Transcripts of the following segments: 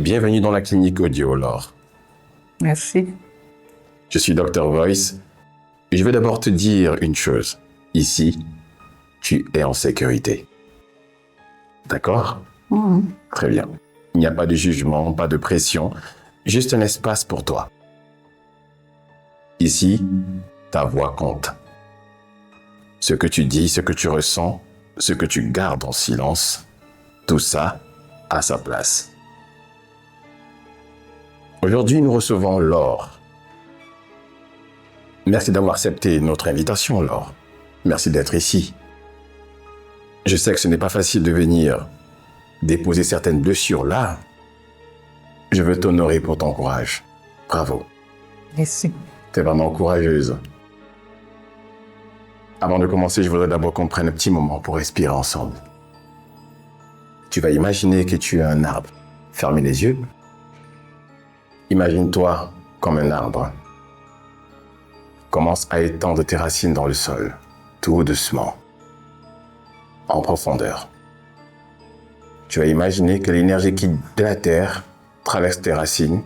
Bienvenue dans la clinique audio, Laure. Merci. Je suis Dr Voice et je vais d'abord te dire une chose. Ici, tu es en sécurité. D'accord? Très bien. Il n'y a pas de jugement, pas de pression, juste un espace pour toi. Ici, ta voix compte. Ce que tu dis, ce que tu ressens, ce que tu gardes en silence, tout ça a sa place. Aujourd'hui, nous recevons Laure. Merci d'avoir accepté notre invitation, Laure. Merci d'être ici. Je sais que ce n'est pas facile de venir déposer certaines blessures là. Je veux t'honorer pour ton courage. Bravo. Merci. Tu es vraiment courageuse. Avant de commencer, je voudrais d'abord qu'on prenne un petit moment pour respirer ensemble. Tu vas imaginer que tu es un arbre. Fermez les yeux. Imagine-toi comme un arbre. Commence à étendre tes racines dans le sol, tout doucement, en profondeur. Tu vas imaginer que l'énergie qui de la terre traverse tes racines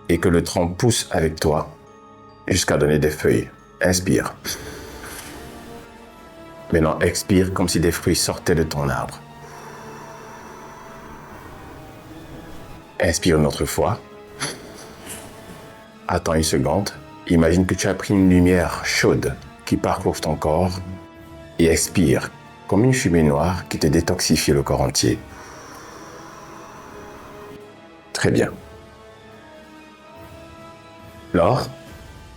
et que le tronc pousse avec toi jusqu'à donner des feuilles. Inspire. Maintenant, expire comme si des fruits sortaient de ton arbre. Inspire une autre fois. Attends une seconde. Imagine que tu as pris une lumière chaude qui parcourt ton corps et expire comme une fumée noire qui te détoxifie le corps entier. Très bien. Laure,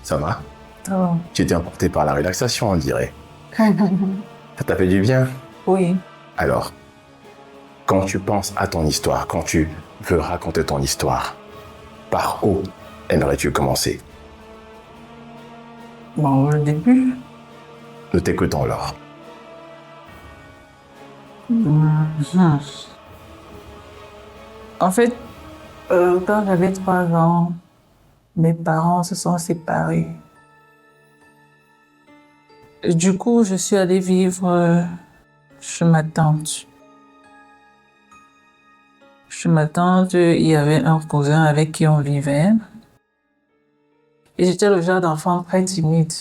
ça va? Oh. Tu étais emportée par la relaxation, on dirait. Ça t'a fait du bien? Oui. Alors, quand tu penses à ton histoire, quand tu veux raconter ton histoire, par où aimerais-tu commencer? Bon, au début, Nous t'écoutons, Laure. en fait, quand j'avais 3 ans, mes parents se sont séparés. Du coup, je suis allée vivre chez ma tante. Chez ma tante, il y avait un cousin avec qui on vivait. Et j'étais le genre d'enfant très timide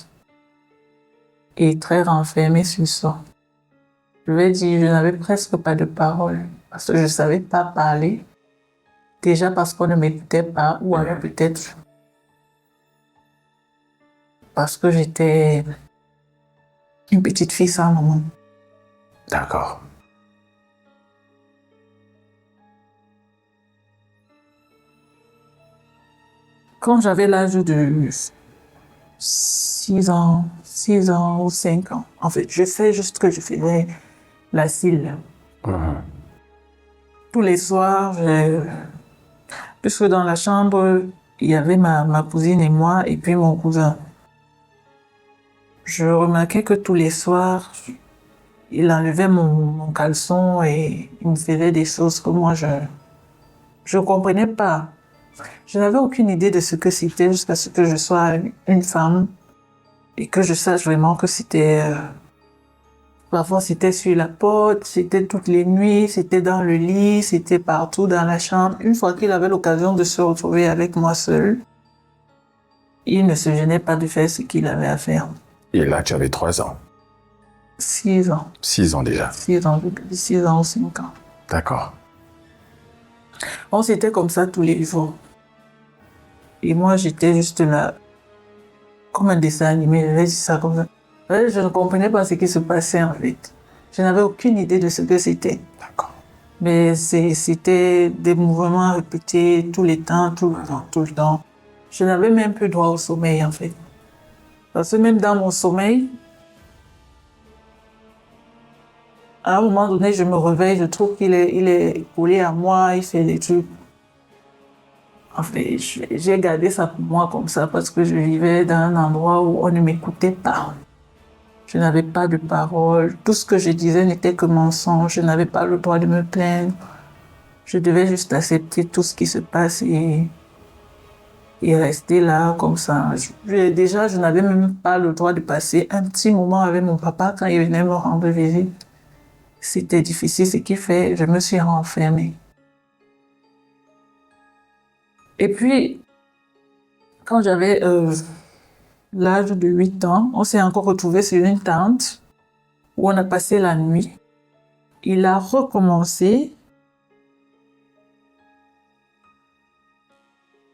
et très renfermé sur soi. Je vais dire, je n'avais presque pas de parole parce que je ne savais pas parler. Déjà parce qu'on ne m'écoutait pas, ou alors peut-être parce que j'étais une petite fille sans maman. D'accord. Quand j'avais l'âge de 6 ans ou 5 ans, en fait, je sais juste que je faisais la cile. Tous les soirs, puisque dans la chambre, il y avait ma cousine et moi, et puis mon cousin. Je remarquais que tous les soirs, il enlevait mon caleçon et il me faisait des choses que moi, je comprenais pas. Je n'avais aucune idée de ce que c'était jusqu'à ce que je sois une femme et que je sache vraiment que c'était... parfois, c'était sur la porte, c'était toutes les nuits, c'était dans le lit, c'était partout dans la chambre. Une fois qu'il avait l'occasion de se retrouver avec moi seul, il ne se gênait pas de faire ce qu'il avait à faire. Et là, tu avais 3 ans. 6 ans. 6 ans déjà. 6 ans ou 5 ans. D'accord. On s'était comme ça tous les jours. Et moi, j'étais juste là, comme un dessin animé, je vais dire ça comme ça. Je ne comprenais pas ce qui se passait en fait. Je n'avais aucune idée de ce que c'était. D'accord. Mais c'était des mouvements répétés tout le temps, tout le temps, tout le temps. Je n'avais même plus droit au sommeil en fait. Parce que même dans mon sommeil, à un moment donné, je me réveille, je trouve qu'il est collé à moi, il fait des trucs. En fait, j'ai gardé ça pour moi comme ça parce que je vivais dans un endroit où on ne m'écoutait pas. Je n'avais pas de parole. Tout ce que je disais n'était que mensonge. Je n'avais pas le droit de me plaindre. Je devais juste accepter tout ce qui se passe et rester là comme ça. Déjà, je n'avais même pas le droit de passer un petit moment avec mon papa quand il venait me rendre visite. C'était difficile, ce qui fait je me suis renfermée. Et puis, quand j'avais l'âge de 8 ans, on s'est encore retrouvés sur une tente où on a passé la nuit. Il a recommencé.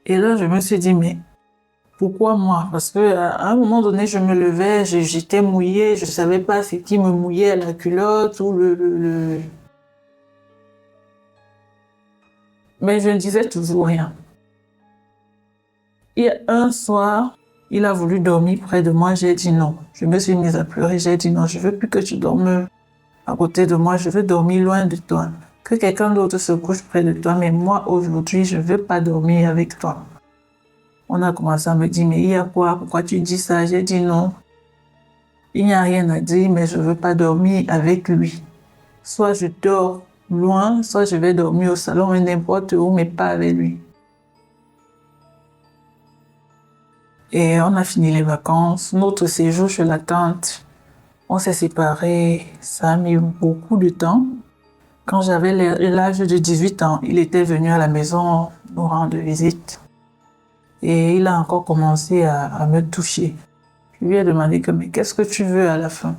Et là, je me suis dit, mais pourquoi moi? Parce qu'à un moment donné, je me levais, j'étais mouillée, je savais pas ce qui me mouillait à la culotte ou Mais je ne disais toujours rien. Et un soir, il a voulu dormir près de moi, j'ai dit non. Je me suis mise à pleurer, j'ai dit non, je veux plus que tu dormes à côté de moi, je veux dormir loin de toi. Que quelqu'un d'autre se couche près de toi, mais moi aujourd'hui, je veux pas dormir avec toi. On a commencé à me dire, mais il y a quoi? Pourquoi tu dis ça? J'ai dit non. Il n'y a rien à dire, mais je veux pas dormir avec lui. Soit je dors loin, soit je vais dormir au salon, n'importe où, mais pas avec lui. Et on a fini les vacances. Notre séjour chez la tante, on s'est séparés. Ça a mis beaucoup de temps. Quand j'avais l'âge de 18 ans, il était venu à la maison nous rendre visite. Et il a encore commencé à me toucher. Je lui ai demandé mais qu'est-ce que tu veux à la fin?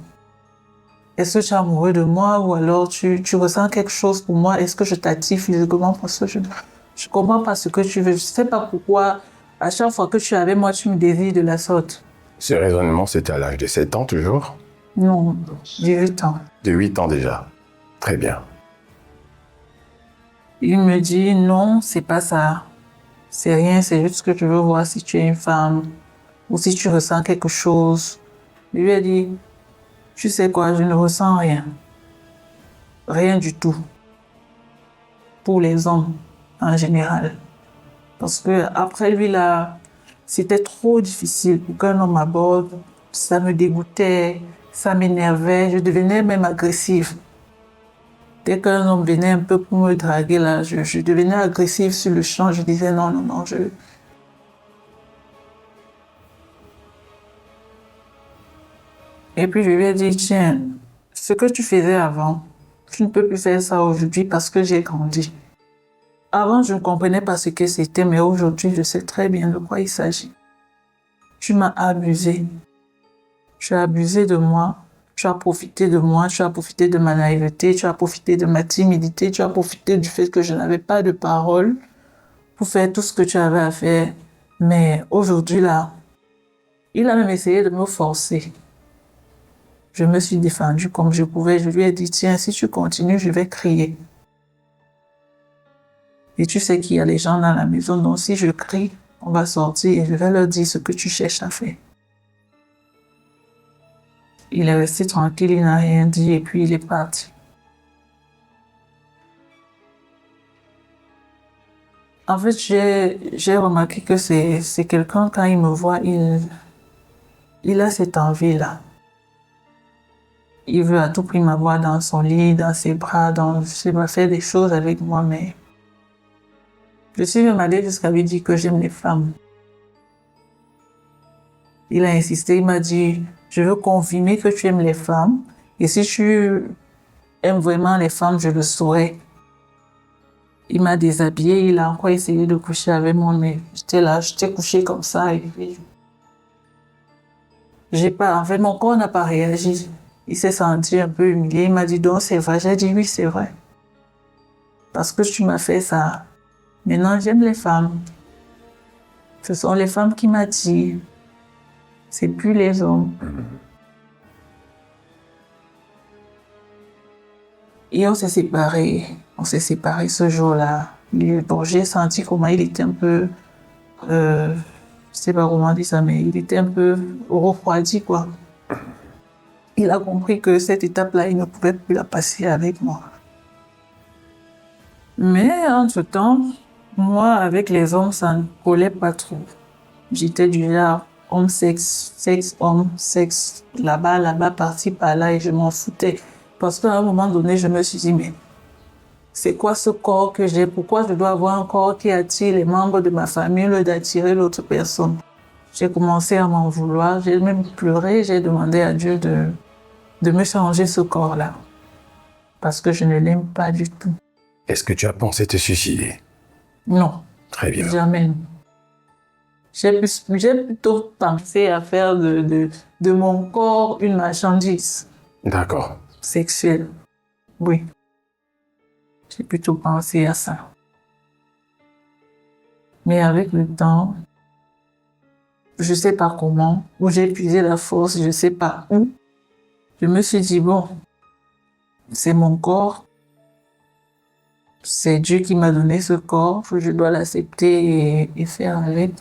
Est-ce que tu es amoureux de moi ou alors tu ressens quelque chose pour moi? Est-ce que je t'attire physiquement? Parce que je comprends pas ce que tu veux. Je sais pas pourquoi à chaque fois que tu es avec moi, tu me désires de la sorte. Ce raisonnement, c'était à l'âge de 7 ans toujours? Non, 18 ans. De 8 ans déjà. Très bien. Il me dit non, c'est pas ça. C'est rien, c'est juste que je veux voir si tu es une femme ou si tu ressens quelque chose. Je lui ai dit, tu sais quoi, je ne ressens rien. Rien du tout. Pour les hommes, en général. Parce que après lui, là, c'était trop difficile pour qu'un homme m'aborde. Ça me dégoûtait, ça m'énervait, je devenais même agressive. Dès qu'un homme venait un peu pour me draguer, là, je devenais agressive sur le champ. Je disais non, Et puis je lui ai dit, tiens, ce que tu faisais avant, tu ne peux plus faire ça aujourd'hui parce que j'ai grandi. Avant, je ne comprenais pas ce que c'était, mais aujourd'hui, je sais très bien de quoi il s'agit. Tu m'as abusé. Tu as abusé de moi. Tu as profité de moi. Tu as profité de ma naïveté. Tu as profité de ma timidité. Tu as profité du fait que je n'avais pas de parole pour faire tout ce que tu avais à faire. Mais aujourd'hui, là, il a même essayé de me forcer. Je me suis défendue comme je pouvais. Je lui ai dit, tiens, si tu continues, je vais crier. Et tu sais qu'il y a les gens dans la maison, donc si je crie, on va sortir et je vais leur dire ce que tu cherches à faire. Il est resté tranquille, il n'a rien dit et puis il est parti. En fait, j'ai remarqué que c'est quelqu'un, quand il me voit, il a cette envie-là. Il veut à tout prix m'avoir dans son lit, dans ses bras, il va faire des choses avec moi, mais je suis même allée jusqu'à lui dire que j'aime les femmes. Il a insisté, il m'a dit, je veux confirmer que tu aimes les femmes, et si tu aimes vraiment les femmes, je le saurai. Il m'a déshabillée, il a encore essayé de coucher avec moi, mais j'étais là, j'étais couchée comme ça, et puis en fait, mon corps n'a pas réagi. Il s'est senti un peu humilié, il m'a dit, donc c'est vrai, j'ai dit oui, c'est vrai. Parce que tu m'as fait ça. Maintenant, j'aime les femmes. Ce sont les femmes qui m'attirent. C'est plus les hommes. Et on s'est séparés. On s'est séparés ce jour-là. Bon, j'ai senti comment il était un peu... je sais pas comment dire ça, mais il était un peu refroidi, quoi. Il a compris que cette étape-là, il ne pouvait plus la passer avec moi. Mais entre-temps, moi, avec les hommes, ça ne collait pas trop. J'étais du genre homme, sexe, homme, sexe, là-bas, par-ci, par-là, et je m'en foutais. Parce qu'à un moment donné, je me suis dit, mais c'est quoi ce corps que j'ai? Pourquoi je dois avoir un corps qui attire les membres de ma famille au lieu d'attirer l'autre personne? J'ai commencé à m'en vouloir, j'ai même pleuré, j'ai demandé à Dieu de me changer ce corps-là. Parce que je ne l'aime pas du tout. Est-ce que tu as pensé te suicider? Non. Très bien. Jamais. J'ai plutôt pensé à faire de mon corps une marchandise D'accord. sexuelle. Oui. J'ai plutôt pensé à ça. Mais avec le temps, je sais pas comment, où j'ai puisé la force, je sais pas où. Je me suis dit, bon, c'est mon corps, c'est Dieu qui m'a donné ce corps, je dois l'accepter et faire avec.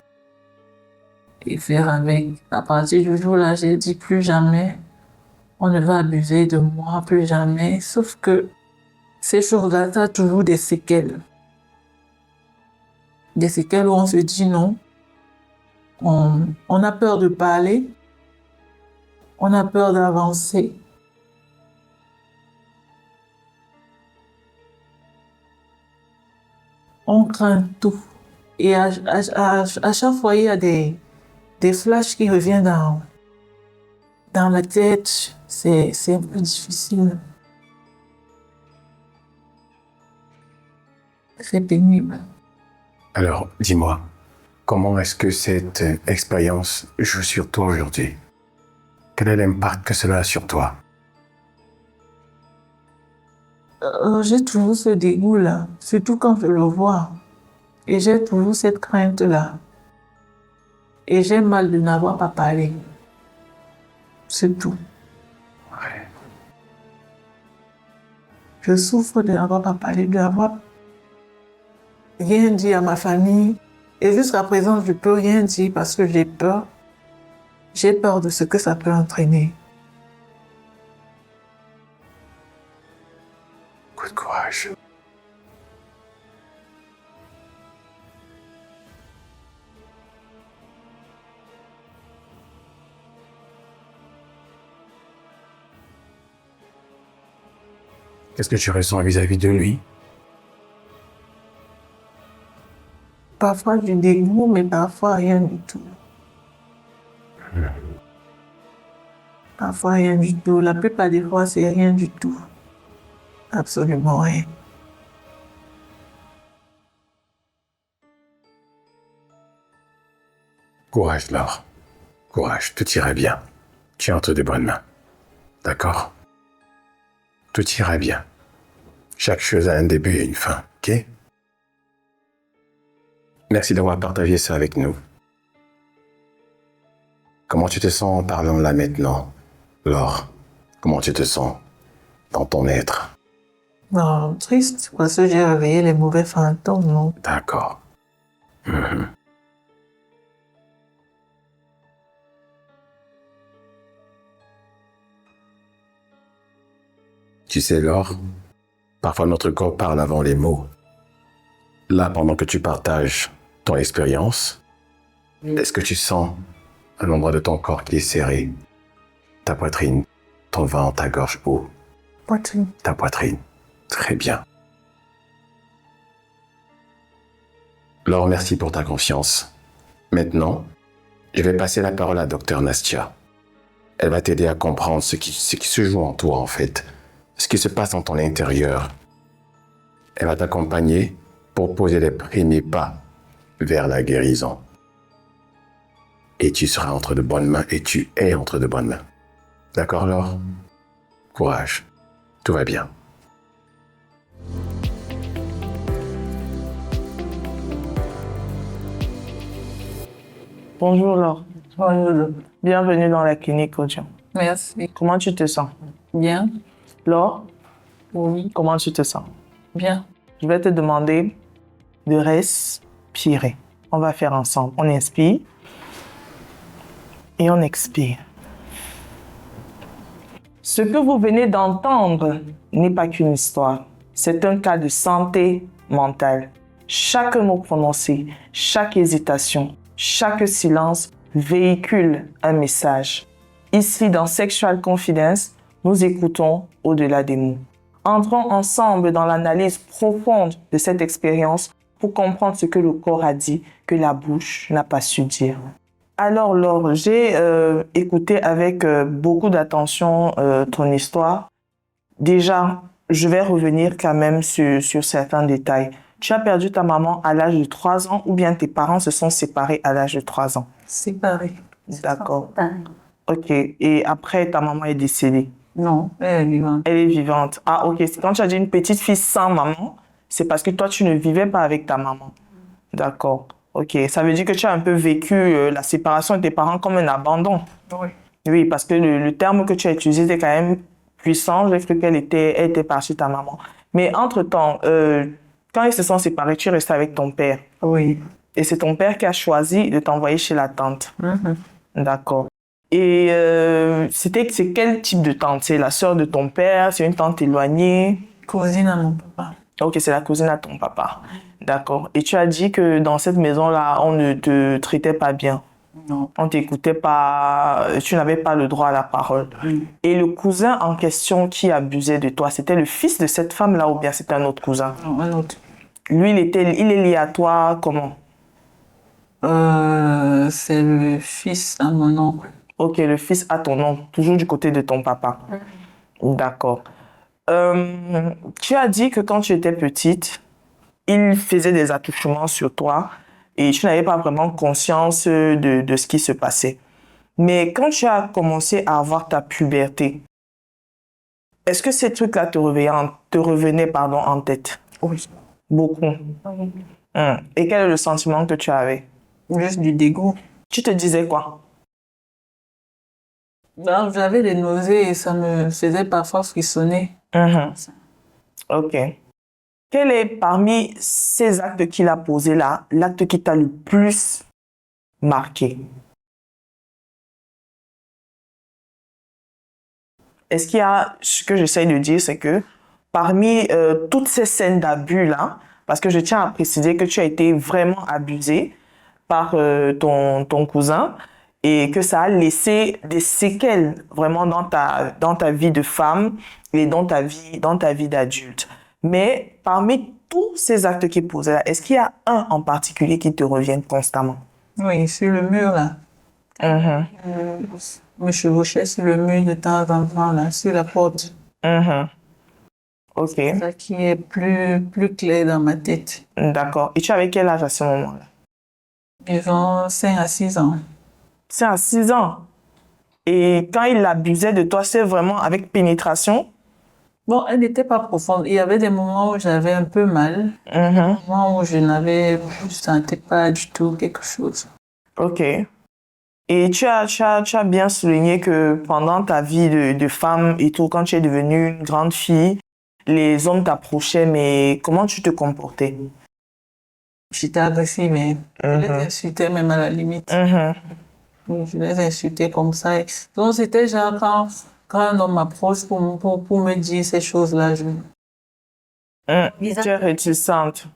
Et faire avec. À partir du jour-là, j'ai dit plus jamais, on ne va abuser de moi, plus jamais. Sauf que ces choses-là, ça a toujours des séquelles. Des séquelles où on se dit non, on a peur de parler, on a peur d'avancer. On craint tout. Et à chaque fois, il y a des flashs qui reviennent dans la tête. C'est un peu difficile. C'est pénible. Alors, dis-moi, comment est-ce que cette expérience joue sur toi aujourd'hui? Quel est l'impact que cela a sur toi? J'ai toujours ce dégoût-là, surtout quand je le vois. Et j'ai toujours cette crainte-là. Et j'ai mal de n'avoir pas parlé. C'est tout. Ouais. Je souffre de n'avoir pas parlé, de n'avoir rien dit à ma famille. Et jusqu'à présent, je ne peux rien dire parce que j'ai peur. J'ai peur de ce que ça peut entraîner. Coup de courage. Qu'est-ce que tu ressens vis-à-vis de lui? Parfois du dégoût, mais parfois rien du tout. Parfois rien du tout. La plupart des fois, c'est rien du tout. Absolument rien. Courage, Laure. Courage, tout ira bien. Tu es entre de bonnes mains. D'accord? Tout ira bien. Chaque chose a un début et une fin, ok? Merci d'avoir partagé ça avec nous. Comment tu te sens en parlant là maintenant, Laure? Comment tu te sens dans ton être? Non, triste, parce que j'ai réveillé les mauvais fantômes, non? D'accord. Tu sais, Laure, parfois notre corps parle avant les mots. Là, pendant que tu partages ton expérience, est-ce que tu sens un endroit de ton corps qui est serré? Ta poitrine, ton ventre, ta gorge haut, Poitrine. ta poitrine. Très bien. Laure, merci pour ta confiance. Maintenant, je vais passer la parole à Dr Nastia. Elle va t'aider à comprendre ce qui se joue en toi, en fait. Ce qui se passe dans ton intérieur. Elle va t'accompagner pour poser les premiers pas vers la guérison. Et tu seras entre de bonnes mains et tu es entre de bonnes mains. D'accord, Laure? Courage. Tout va bien. Bonjour Laure, Bonjour. bienvenue dans la clinique Audion. Merci. Comment tu te sens? Bien? Laure, Oui. comment tu te sens? Bien. Je vais te demander de respirer. On va faire ensemble. On inspire et on expire. Ce que vous venez d'entendre n'est pas qu'une histoire. C'est un cas de santé mentale. Chaque mot prononcé, chaque hésitation, chaque silence véhicule un message. Ici, dans Sexual Confidence, nous écoutons au-delà des mots. Entrons ensemble dans l'analyse profonde de cette expérience pour comprendre ce que le corps a dit, que la bouche n'a pas su dire. Alors Laure, j'ai écouté avec beaucoup d'attention ton histoire. Déjà, je vais revenir quand même sur certains détails. Tu as perdu ta maman à l'âge de 3 ans ou bien tes parents se sont séparés à l'âge de 3 ans? Séparés. D'accord. Ok. Et après, ta maman est décédée? Non, elle est vivante. Elle est vivante. Ah, ok. Quand tu as dit une petite fille sans maman, c'est parce que toi, tu ne vivais pas avec ta maman. D'accord. Ok. Ça veut dire que tu as un peu vécu la séparation de tes parents comme un abandon. Oui. Oui, parce que le terme que tu as utilisé était quand même puissant. J'ai cru elle était partie ta maman. Mais entre-temps, quand ils se sont séparés, tu es resté avec ton père. Oui. Et c'est ton père qui a choisi de t'envoyer chez la tante. Mhm. D'accord. Et c'est quel type de tante? C'est la sœur de ton père? C'est une tante éloignée? Cousine à mon papa. Ok, c'est la cousine à ton papa. D'accord. Et tu as dit que dans cette maison-là, on ne te traitait pas bien. Non. On t'écoutait pas, tu n'avais pas le droit à la parole. Et le cousin en question qui abusait de toi, c'était le fils de cette femme-là ou bien c'était un autre cousin? Non, un autre. Lui, il est lié à toi comment? C'est le fils à mon oncle. Ok, le fils à ton oncle, toujours du côté de ton papa. D'accord. Tu as dit que quand tu étais petite, il faisait des attouchements sur toi et tu n'avais pas vraiment conscience de ce qui se passait. Mais quand tu as commencé à avoir ta puberté, est-ce que ces trucs-là te revenaient en tête? Oui. Beaucoup. Et quel est le sentiment que tu avais? Juste du dégoût. Tu te disais quoi? Ben, j'avais des nausées et ça me faisait parfois frissonner. Ok. Quel est parmi ces actes qu'il a posés là, l'acte qui t'a le plus marqué? Est-ce qu'il y a, ce que j'essaye de dire, c'est que parmi toutes ces scènes d'abus là, parce que je tiens à préciser que tu as été vraiment abusé par ton cousin et que ça a laissé des séquelles vraiment dans ta vie de femme et dans ta vie d'adulte. Mais parmi tous ces actes qu'il posait là, est-ce qu'il y a un en particulier qui te revient constamment? Oui, sur le mur là. Me chevauchait sur le mur de temps en temps là, sur la porte. Ok. C'est ça qui est plus clair dans ma tête. D'accord. Et tu avais quel âge à ce moment-là? Disons 5 à 6 ans. 5 à 6 ans. Et quand il abusait de toi, c'est vraiment avec pénétration? Bon, elle n'était pas profonde. Il y avait des moments où j'avais un peu mal. Des moments où je sentais pas du tout quelque chose. Ok. Et tu as bien souligné que pendant ta vie de femme et tout, quand tu es devenue une grande fille, les hommes t'approchaient, mais comment tu te comportais? J'étais agressive, mais je les insultais même à la limite. Oui, je les insultais comme ça. Donc, c'était genre quand un homme m'approche pour me dire ces choses-là, Tu es réticente.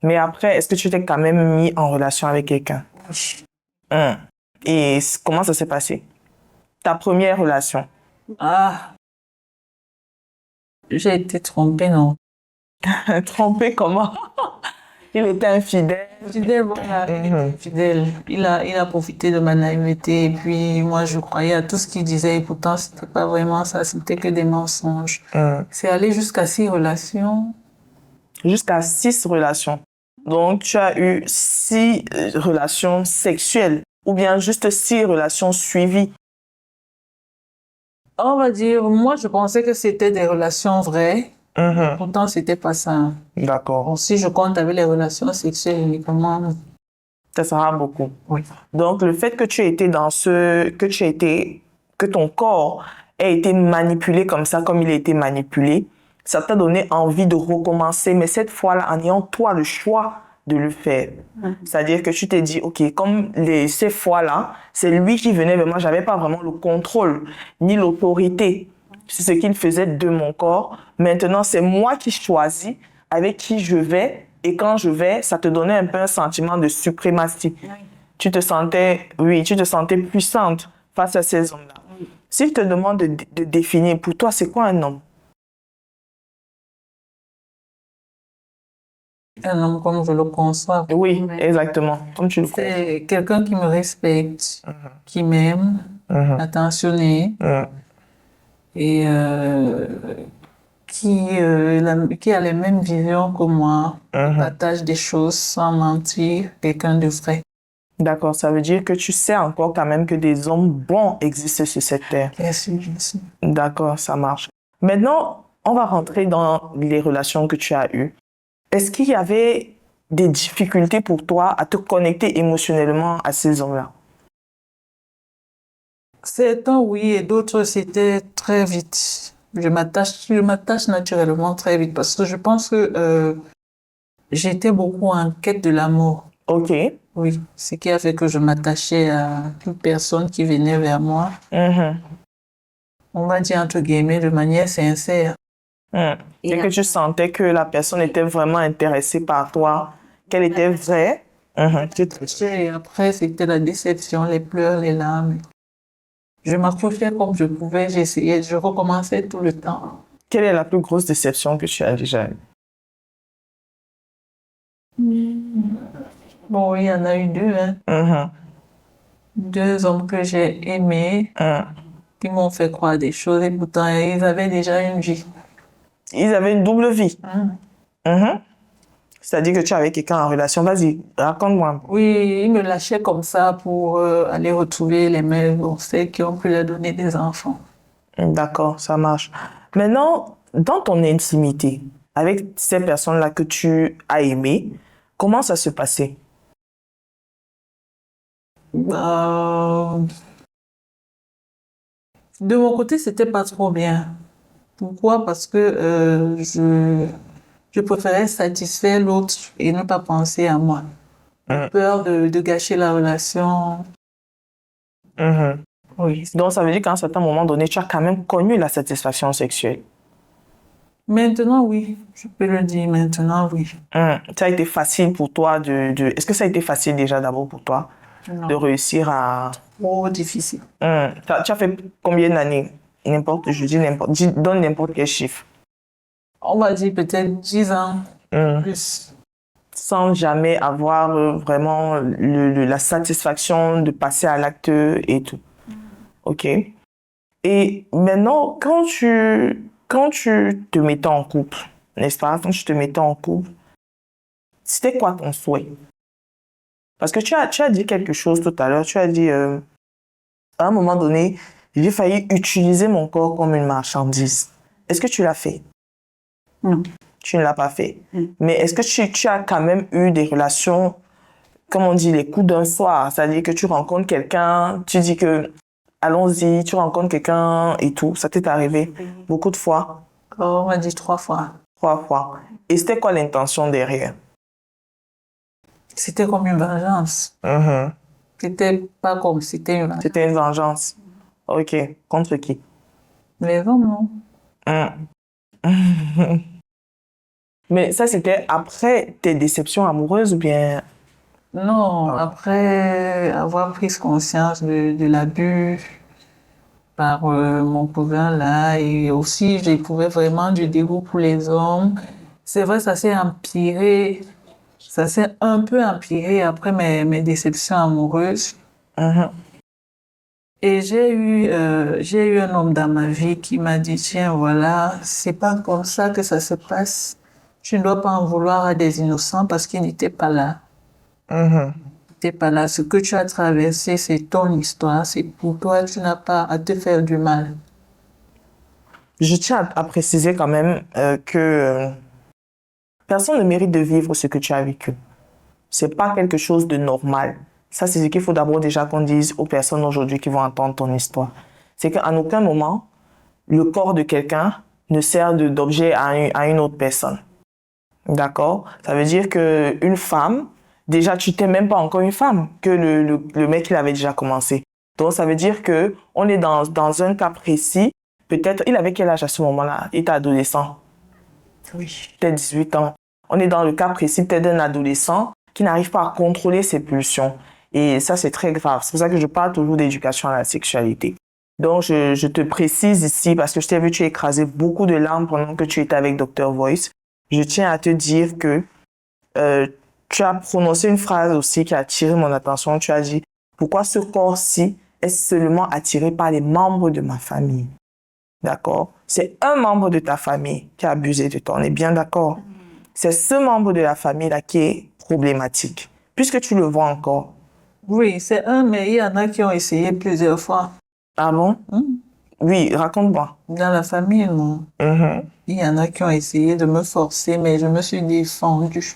Mais après, est-ce que tu t'es quand même mis en relation avec quelqu'un? Et comment ça s'est passé? Ta première relation? Ah, j'ai été trompée, non? Trompée comment? Il était infidèle. Fidèle, voilà. Fidèle. Il a profité de ma naïveté et puis moi je croyais à tout ce qu'il disait et pourtant c'était pas vraiment ça, c'était que des mensonges. C'est allé jusqu'à 6 relations. Jusqu'à 6 relations. Donc tu as eu 6 relations sexuelles ou bien juste 6 relations suivies? On va dire, moi je pensais que c'était des relations vraies. Pourtant, c'était pas ça. D'accord. Bon, si je compte avec les relations sexuelles uniquement. Ça sera beaucoup. Oui. Donc, le fait que tu aies été que ton corps ait été manipulé comme ça, comme il a été manipulé, ça t'a donné envie de recommencer, mais cette fois-là, en ayant toi le choix de le faire. C'est-à-dire que tu t'es dit, OK, comme ces fois-là, c'est lui qui venait vers moi, j'avais pas vraiment le contrôle, ni l'autorité. C'est ce qu'il faisait de mon corps. Maintenant, c'est moi qui choisis avec qui je vais. Et quand je vais, ça te donnait un peu un sentiment de suprématie. Tu te sentais puissante face à ces hommes-là. Si je te demande de définir, pour toi, c'est quoi un homme? Un homme comme je le conçois. Oui, exactement. Comme tu le crois. C'est quelqu'un qui me respecte, qui m'aime, attentionné. Et qui a les mêmes visions que moi, Mhm. partage des choses sans mentir, quelqu'un de vrai. D'accord, ça veut dire que tu sais encore quand même que des hommes bons existent sur cette terre. Bien sûr, bien sûr. D'accord, ça marche. Maintenant, on va rentrer dans les relations que tu as eues. Est-ce qu'il y avait des difficultés pour toi à te connecter émotionnellement à ces hommes-là? Certains, oui, et d'autres, c'était très vite. Je m'attache naturellement très vite parce que je pense que j'étais beaucoup en quête de l'amour. OK. Oui, ce qui a fait que je m'attachais à toute personne qui venait vers moi, Mhm. on va dire entre guillemets, de manière sincère. Mhm. Et que tu sentais que la personne était vraiment intéressée par toi, qu'elle était vraie. Mhm. Et après, c'était la déception, les pleurs, les larmes. Je m'accrochais comme je pouvais, j'essayais, je recommençais tout le temps. Quelle est la plus grosse déception que tu as déjà eue? Bon, il y en a eu deux, hein. Mhm. Deux hommes que j'ai aimés, Mhm. qui m'ont fait croire des choses et pourtant ils avaient déjà une vie. Ils avaient une double vie. Mhm. Mhm. C'est-à-dire que tu es avec quelqu'un en relation. Vas-y, raconte-moi un peu. Oui, ils me lâchaient comme ça pour aller retrouver les mêmes, on sait, qui ont pu leur donner des enfants. D'accord, ça marche. Maintenant, dans ton intimité, avec ces personnes-là que tu as aimées, comment ça se passait? Euh, de mon côté, c'était pas trop bien. Pourquoi? Parce que je préférais satisfaire l'autre et ne pas penser à moi. Mhm. Peur de gâcher la relation. Mhm. Oui. Donc, ça veut dire qu'à un certain moment donné, tu as quand même connu la satisfaction sexuelle. Maintenant, oui. Je peux le dire maintenant, oui. Ça a été facile pour toi Est-ce que ça a été facile déjà d'abord pour toi de Non. réussir à... Trop difficile. Tu as fait combien d'années? Je dis n'importe, donne n'importe quel chiffre. On va dire peut-être 10 ans Hum. plus. Sans jamais avoir vraiment la satisfaction de passer à l'acte et tout. OK. Et maintenant, quand tu te mettais en couple, n'est-ce pas? Quand tu te mettais en couple, c'était quoi ton souhait? Parce que tu as dit quelque chose tout à l'heure. Tu as dit, à un moment donné, j'ai failli utiliser mon corps comme une marchandise. Est-ce que tu l'as fait? Non. Tu ne l'as pas fait. Mm. Mais est-ce que tu as quand même eu des relations, comme on dit, les coups d'un soir? C'est-à-dire que tu rencontres quelqu'un, tu dis que allons-y, tu rencontres quelqu'un et tout. Ça t'est arrivé beaucoup de fois? On va dire 3 fois. 3 fois. Et c'était quoi l'intention derrière? C'était comme une vengeance. Mhm. C'était pas comme c'était une vengeance. C'était une vengeance. OK. Contre qui? Les hommes, non. Mais ça, c'était après tes déceptions amoureuses ou bien... Non, après avoir pris conscience de l'abus par mon cousin là, et aussi j'éprouvais vraiment du dégoût pour les hommes. C'est vrai, ça s'est empiré, ça s'est un peu empiré après mes déceptions amoureuses. Mhm. Et j'ai eu un homme dans ma vie qui m'a dit, tiens, voilà, c'est pas comme ça que ça se passe. Tu ne dois pas en vouloir à des innocents parce qu'ils n'étaient pas là. Mhm. T'es pas là. Ce que tu as traversé, c'est ton histoire. C'est pour toi. Tu n'as pas à te faire du mal. Je tiens à préciser quand même que personne ne mérite de vivre ce que tu as vécu. C'est pas quelque chose de normal. Ça, c'est ce qu'il faut d'abord déjà qu'on dise aux personnes aujourd'hui qui vont entendre ton histoire. C'est qu'à aucun moment, le corps de quelqu'un ne sert d'objet à une autre personne. D'accord? Ça veut dire qu'une femme, déjà, tu t'es même pas encore une femme, que le mec, il avait déjà commencé. Donc, ça veut dire que on est dans un cas précis. Peut-être, il avait quel âge à ce moment-là? Il était adolescent. Oui. Peut-être 18 ans. On est dans le cas précis peut-être d'un adolescent qui n'arrive pas à contrôler ses pulsions. Et ça, c'est très grave. C'est pour ça que je parle toujours d'éducation à la sexualité. Donc, je te précise ici, parce que je t'ai vu, tu as écrasé beaucoup de larmes pendant que tu étais avec Dr. Voice. Je tiens à te dire que tu as prononcé une phrase aussi qui a attiré mon attention. Tu as dit, pourquoi ce corps-ci est seulement attiré par les membres de ma famille? D'accord? C'est un membre de ta famille qui a abusé de toi. On est bien d'accord? C'est ce membre de la famille-là qui est problématique. Puisque tu le vois encore. Oui, c'est un, mais il y en a qui ont essayé plusieurs fois. Ah bon? Oui, raconte-moi. Dans la famille, non. Il y en a qui ont essayé de me forcer, mais je me suis défendue.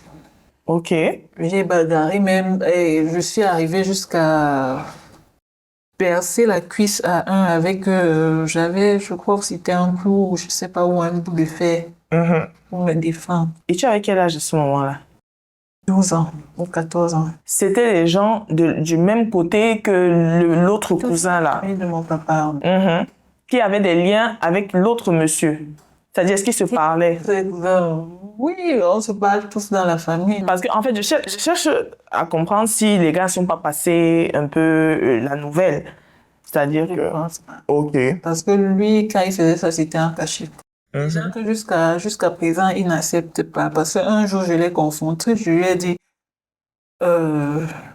Ok. J'ai bagarré même et je suis arrivée jusqu'à percer la cuisse à un avec, j'avais, je crois que c'était un clou, ou je sais pas où, un bout de fer pour me défendre. Et tu avais quel âge à ce moment-là? 12 ans ou 14 ans. C'était les gens du même côté que l'autre cousin là. Et de mon papa. Qui avaient des liens avec l'autre monsieur. C'est-à-dire, est-ce qu'ils se parlaient? Oui, on se parle tous dans la famille. Parce que en fait, je cherche à comprendre si les gars ne sont pas passés un peu la nouvelle. C'est-à-dire Je que... pense pas. Ok. Parce que lui, quand il faisait ça, c'était en cachette. Déjà que jusqu'à présent, il n'accepte pas. Parce qu'un jour, je l'ai confronté, je lui ai dit,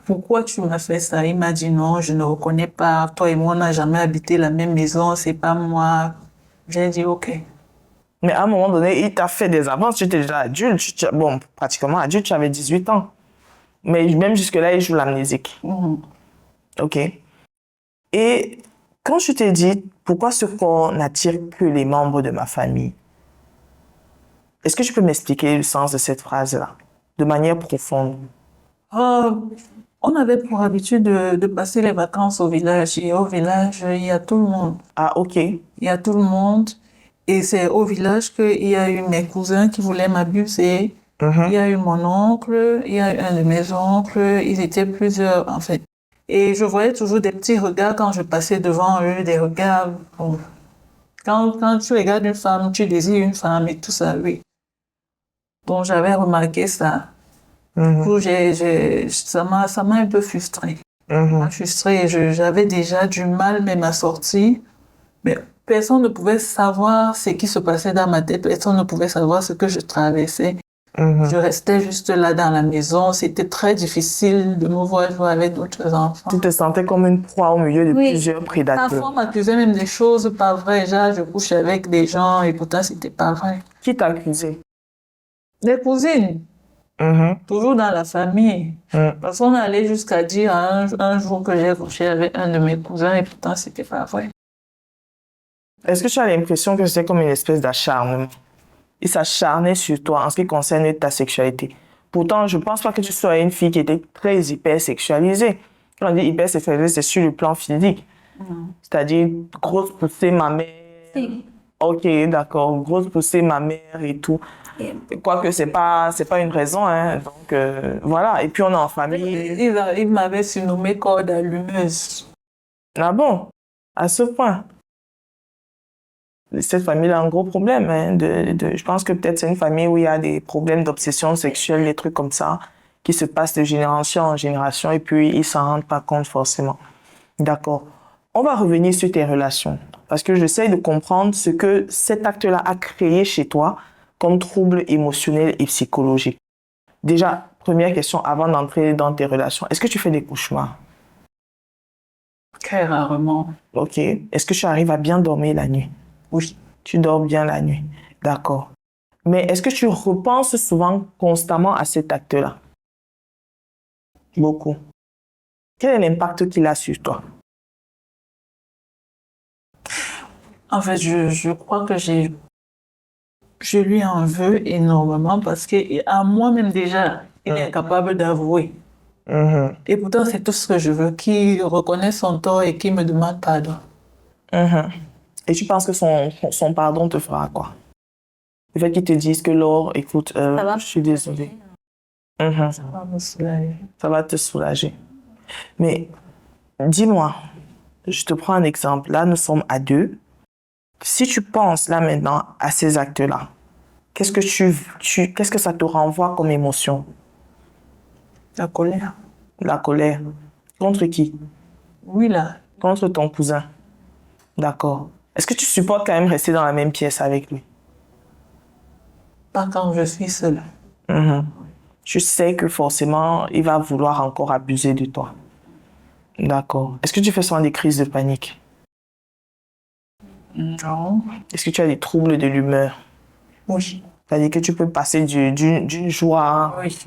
pourquoi tu m'as fait ça? Il m'a dit non, je ne reconnais pas. Toi et moi, on n'a jamais habité la même maison, c'est pas moi. J'ai dit ok. Mais à un moment donné, il t'a fait des avances. Tu étais déjà adulte. Bon, pratiquement adulte, tu avais 18 ans. Mais même jusque-là, il joue l'amnésique. Ok. Et quand je t'ai dit, pourquoi ce corps n'attire que les membres de ma famille? Est-ce que tu peux m'expliquer le sens de cette phrase-là, de manière profonde? On avait pour habitude de passer les vacances au village. Et au village, il y a tout le monde. Ah, ok. Il y a tout le monde. Et c'est au village qu'il y a eu mes cousins qui voulaient m'abuser. Il y a eu mon oncle, il y a eu un de mes oncles. Ils étaient plusieurs, en fait. Et je voyais toujours des petits regards quand je passais devant eux, des regards. Bon. Quand tu regardes une femme, tu désires une femme et tout ça, oui. Donc j'avais remarqué ça. Du coup, ça m'a un peu frustrée. Frustrée. J'avais déjà du mal même à sortir. Mais personne ne pouvait savoir ce qui se passait dans ma tête. Personne ne pouvait savoir ce que je traversais. Je restais juste là dans la maison. C'était très difficile de me voir jouer avec d'autres enfants. Tu te sentais comme une proie au milieu de plusieurs prédateurs. Parfois, on m'accusait même des choses pas vraies. Genre, je couche avec des gens et pourtant, c'était pas vrai. Qui t'a accusé? Les cousines. Toujours dans la famille. Parce qu'on allait jusqu'à dire un jour que j'ai couché avec un de mes cousins et pourtant, c'était pas vrai. Est-ce que tu as l'impression que c'était comme une espèce d'acharnement? Il s'acharnait sur toi en ce qui concerne ta sexualité. Pourtant, je ne pense pas que tu sois une fille qui était très hypersexualisée. Quand on dit hypersexualisée, c'est sur le plan physique. C'est-à-dire, grosse poussée mammaire. Si. Ok, d'accord. Grosse poussée mammaire et tout. Quoique, c'est pas une raison, hein. Donc, voilà. Et puis, on est en famille. Il m'avait surnommé corde allumeuse. Ah bon? À ce point? Cette famille a un gros problème. Hein, je pense que peut-être c'est une famille où il y a des problèmes d'obsession sexuelle, des trucs comme ça, qui se passent de génération en génération et puis ils s'en rendent pas compte forcément. D'accord. On va revenir sur tes relations parce que j'essaie de comprendre ce que cet acte-là a créé chez toi comme trouble émotionnel et psychologique. Déjà, première question avant d'entrer dans tes relations, est-ce que tu fais des cauchemars? Très rarement. Ok. Est-ce que tu arrives à bien dormir la nuit? Oui. Tu dors bien la nuit. D'accord. Mais est-ce que tu repenses souvent, constamment à cet acte-là? Beaucoup. Quel est l'impact qu'il a sur toi? En fait, je crois que je lui en veux énormément parce qu'à moi-même déjà, il est incapable d'avouer. Et pourtant, c'est tout ce que je veux, qu'il reconnaisse son tort et qu'il me demande pardon. Et tu penses que son pardon te fera quoi? Le fait qu'il te dise que Laure, écoute, je suis désolée. Ça va me soulager. Ça va te soulager. Mais dis-moi, je te prends un exemple. Là, nous sommes à 2. Si tu penses là maintenant à ces actes-là, qu'est-ce que ça te renvoie comme émotion? La colère. La colère. Contre qui? Oui, là. Contre ton cousin. D'accord. Est-ce que tu supportes quand même rester dans la même pièce avec lui? Pas quand je suis seule. Je sais que forcément, il va vouloir encore abuser de toi. D'accord. Est-ce que tu fais souvent des crises de panique? Non. Est-ce que tu as des troubles de l'humeur? Oui. C'est-à-dire que tu peux passer d'une joie Oui.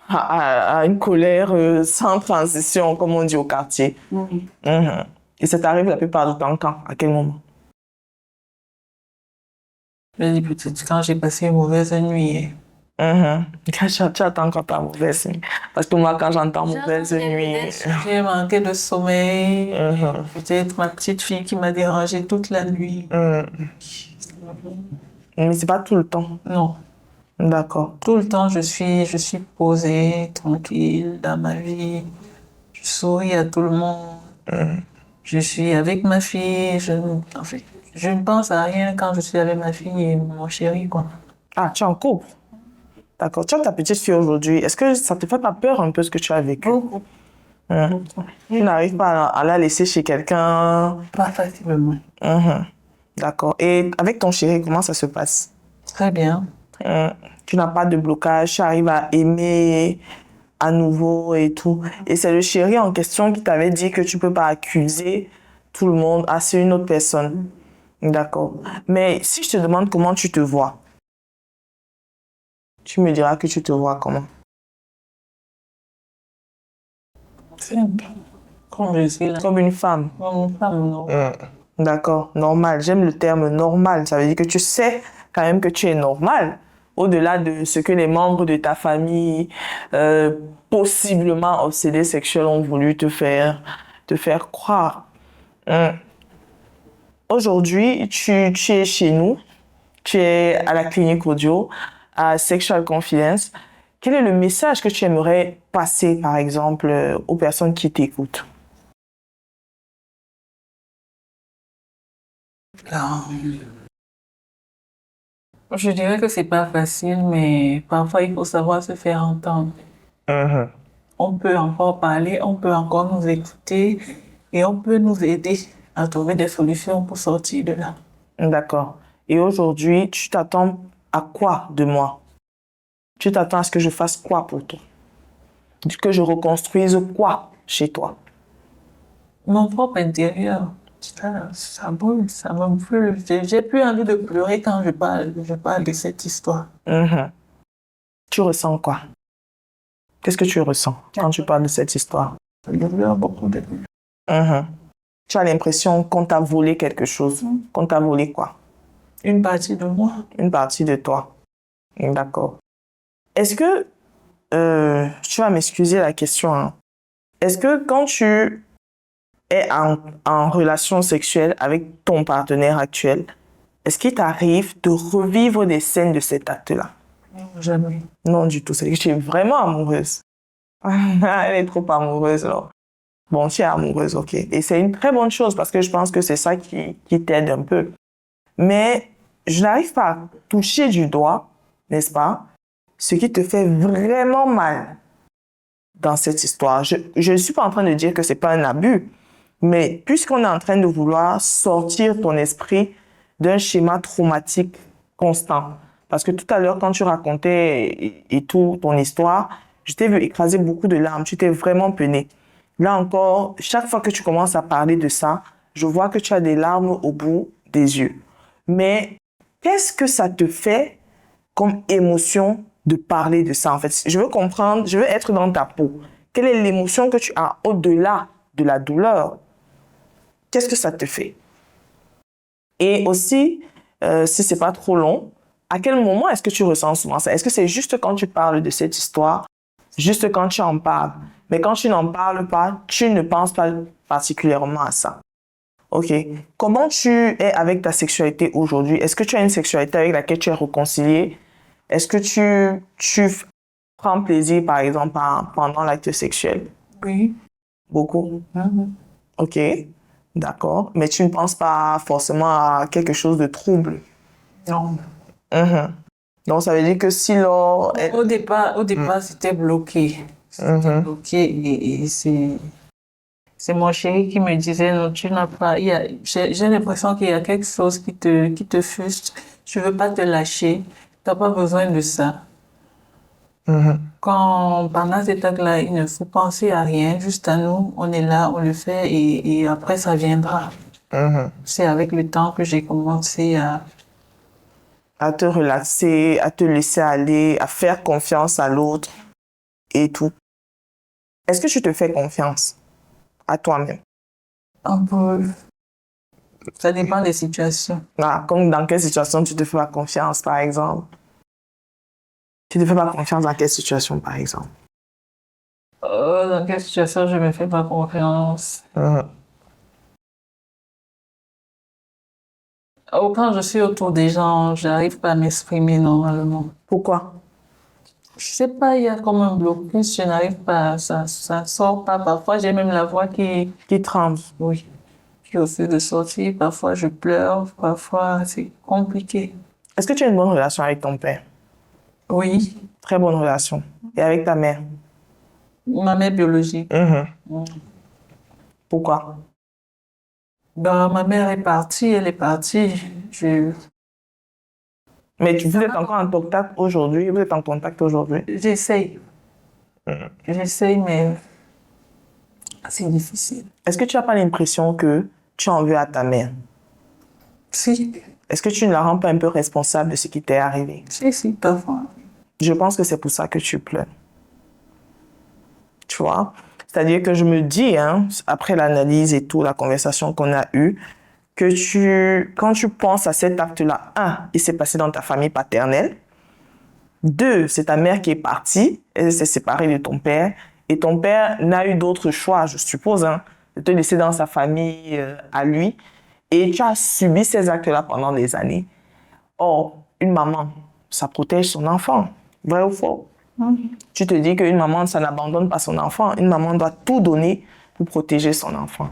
à une colère sans transition, comme on dit au quartier. Oui. Mhm. Et ça t'arrive la plupart du temps quand? À quel moment? Je dis peut-être quand j'ai passé une mauvaise nuit. Mhm. Tu attends quand t'as mauvaise nuit. Parce que moi, quand j'entends mauvaise nuit... J'ai manqué de sommeil. Mhm. Peut-être ma petite fille qui m'a dérangé toute la nuit. Mhm. Mais c'est pas tout le temps. Non. D'accord. Tout le temps, je suis posée, tranquille dans ma vie. Je souris à tout le monde. Je suis avec ma fille. En fait, je ne pense à rien quand je suis avec ma fille et mon chéri, quoi. Ah, tu es en couple? D'accord. Tu as ta petite fille aujourd'hui. Est-ce que ça te fait pas peur un peu ce que tu as vécu? Beaucoup. Tu n'arrives pas à la laisser chez quelqu'un? Pas facilement. Mhm. D'accord. Et avec ton chéri, comment ça se passe? Très bien. Tu n'as pas de blocage, tu arrives à aimer à nouveau et tout. Et c'est le chéri en question qui t'avait dit que tu peux pas accuser tout le monde. Ah, c'est une autre personne. D'accord. Mais si je te demande comment tu te vois, tu me diras que tu te vois comment? Simple. Comme je suis là. Comme une femme. Comme une femme, non. D'accord. Normal. J'aime le terme normal. Ça veut dire que tu sais quand même que tu es normal. Au-delà de ce que les membres de ta famille, possiblement obsédés sexuels, ont voulu te faire croire. Aujourd'hui, tu es chez nous, tu es à la clinique audio, à Sexual Confidence. Quel est le message que tu aimerais passer, par exemple, aux personnes qui t'écoutent? Alors, je dirais que c'est pas facile, mais parfois il faut savoir se faire entendre. On peut encore parler, on peut encore nous écouter et on peut nous aider à trouver des solutions pour sortir de là. D'accord. Et aujourd'hui, tu t'attends à quoi de moi? Tu t'attends à ce que je fasse quoi pour toi? Que je reconstruise quoi chez toi? Mon propre intérieur, ça brûle, ça me brûle. J'ai plus envie de pleurer quand je parle de cette histoire. Tu ressens quoi? Qu'est-ce que tu ressens quand tu parles de cette histoire? Je pleure beaucoup de Tu as l'impression qu'on t'a volé quelque chose. Qu'on t'a volé quoi? Une partie de moi. Une partie de toi. D'accord. Est-ce que, tu vas m'excuser la question, hein. Est-ce que quand tu es en relation sexuelle avec ton partenaire actuel, est-ce qu'il t'arrive de revivre des scènes de cet acte-là? Jamais. Non, du tout. C'est que tu es vraiment amoureuse. Elle est trop amoureuse, là. Bon, tu es amoureuse, ok. Et c'est une très bonne chose parce que je pense que c'est ça qui t'aide un peu. Mais je n'arrive pas à toucher du doigt, n'est-ce pas, ce qui te fait vraiment mal dans cette histoire. Je ne suis pas en train de dire que c'est pas un abus, mais puisqu'on est en train de vouloir sortir ton esprit d'un schéma traumatique constant. Parce que tout à l'heure, quand tu racontais et tout ton histoire, je t'ai vu écraser beaucoup de larmes. Tu t'es vraiment peiné. Là encore, chaque fois que tu commences à parler de ça, je vois que tu as des larmes au bout des yeux. Mais qu'est-ce que ça te fait comme émotion de parler de ça, en fait? Je veux comprendre, je veux être dans ta peau. Quelle est l'émotion que tu as au-delà de la douleur? Qu'est-ce que ça te fait? Et aussi, si c'est pas trop long, à quel moment est-ce que tu ressens souvent ça? Est-ce que c'est juste quand tu parles de cette histoire, juste quand tu en parles? Mais quand tu n'en parles pas, tu ne penses pas particulièrement à ça. Ok. Comment tu es avec ta sexualité aujourd'hui? Est-ce que tu as une sexualité avec laquelle tu es réconcilié? Est-ce que tu prends plaisir, par exemple, pendant l'acte sexuel? Oui. Beaucoup? Ok. D'accord. Mais tu ne penses pas forcément à quelque chose de trouble? Non. Donc, ça veut dire que si l'on... Au départ, c'était bloqué. C'était bloqué et c'est mon chéri qui me disait, non, tu n'as pas, j'ai l'impression qu'il y a quelque chose qui te frustre. Je veux pas te lâcher. T'as pas besoin de ça. Pendant cet acte-là, il ne faut penser à rien, juste à nous. On est là, on le fait et après ça viendra. C'est avec le temps que j'ai commencé À te relaxer, à te laisser aller, à faire confiance à l'autre et tout. Est-ce que tu te fais confiance à toi-même? un peu. Ça dépend des situations. Ah, comme dans quelle situation tu te fais pas confiance, par exemple? Tu te fais pas confiance dans quelle situation, par exemple? Dans quelle situation je me fais pas confiance? Quand je suis autour des gens, j'arrive pas à m'exprimer normalement. Pourquoi? Je sais pas, il y a comme un blocus, je n'arrive pas, ça sort pas. Parfois, j'ai même la voix Qui tremble. oui, qui refuse de sortir. Parfois, je pleure. Parfois, c'est compliqué. Est-ce que tu as une bonne relation avec ton père? Oui, Très bonne relation. Et avec ta mère? ma mère biologique. Pourquoi? Ben, ma mère est partie, elle est partie. Mais vous êtes encore en contact aujourd'hui? Vous êtes en contact aujourd'hui? J'essaye. J'essaye, mais c'est difficile. Est-ce que tu n'as pas l'impression que tu en veux à ta mère? Si, Est-ce que tu ne la rends pas un peu responsable de ce qui t'est arrivé? si, parfois. Je pense que c'est pour ça que tu pleures. Tu vois? C'est-à-dire que je me dis, hein, après l'analyse et tout, la conversation qu'on a eue, que quand tu penses à cet acte-là, il s'est passé dans ta famille paternelle. 2, c'est ta mère qui est partie, elle s'est séparée de ton père, et ton père n'a eu d'autre choix, je suppose, hein, de te laisser dans sa famille à lui, et tu as subi ces actes-là pendant des années. Or, une maman, ça protège son enfant, vrai ou faux? Tu te dis qu'une maman, ça n'abandonne pas son enfant, une maman doit tout donner pour protéger son enfant.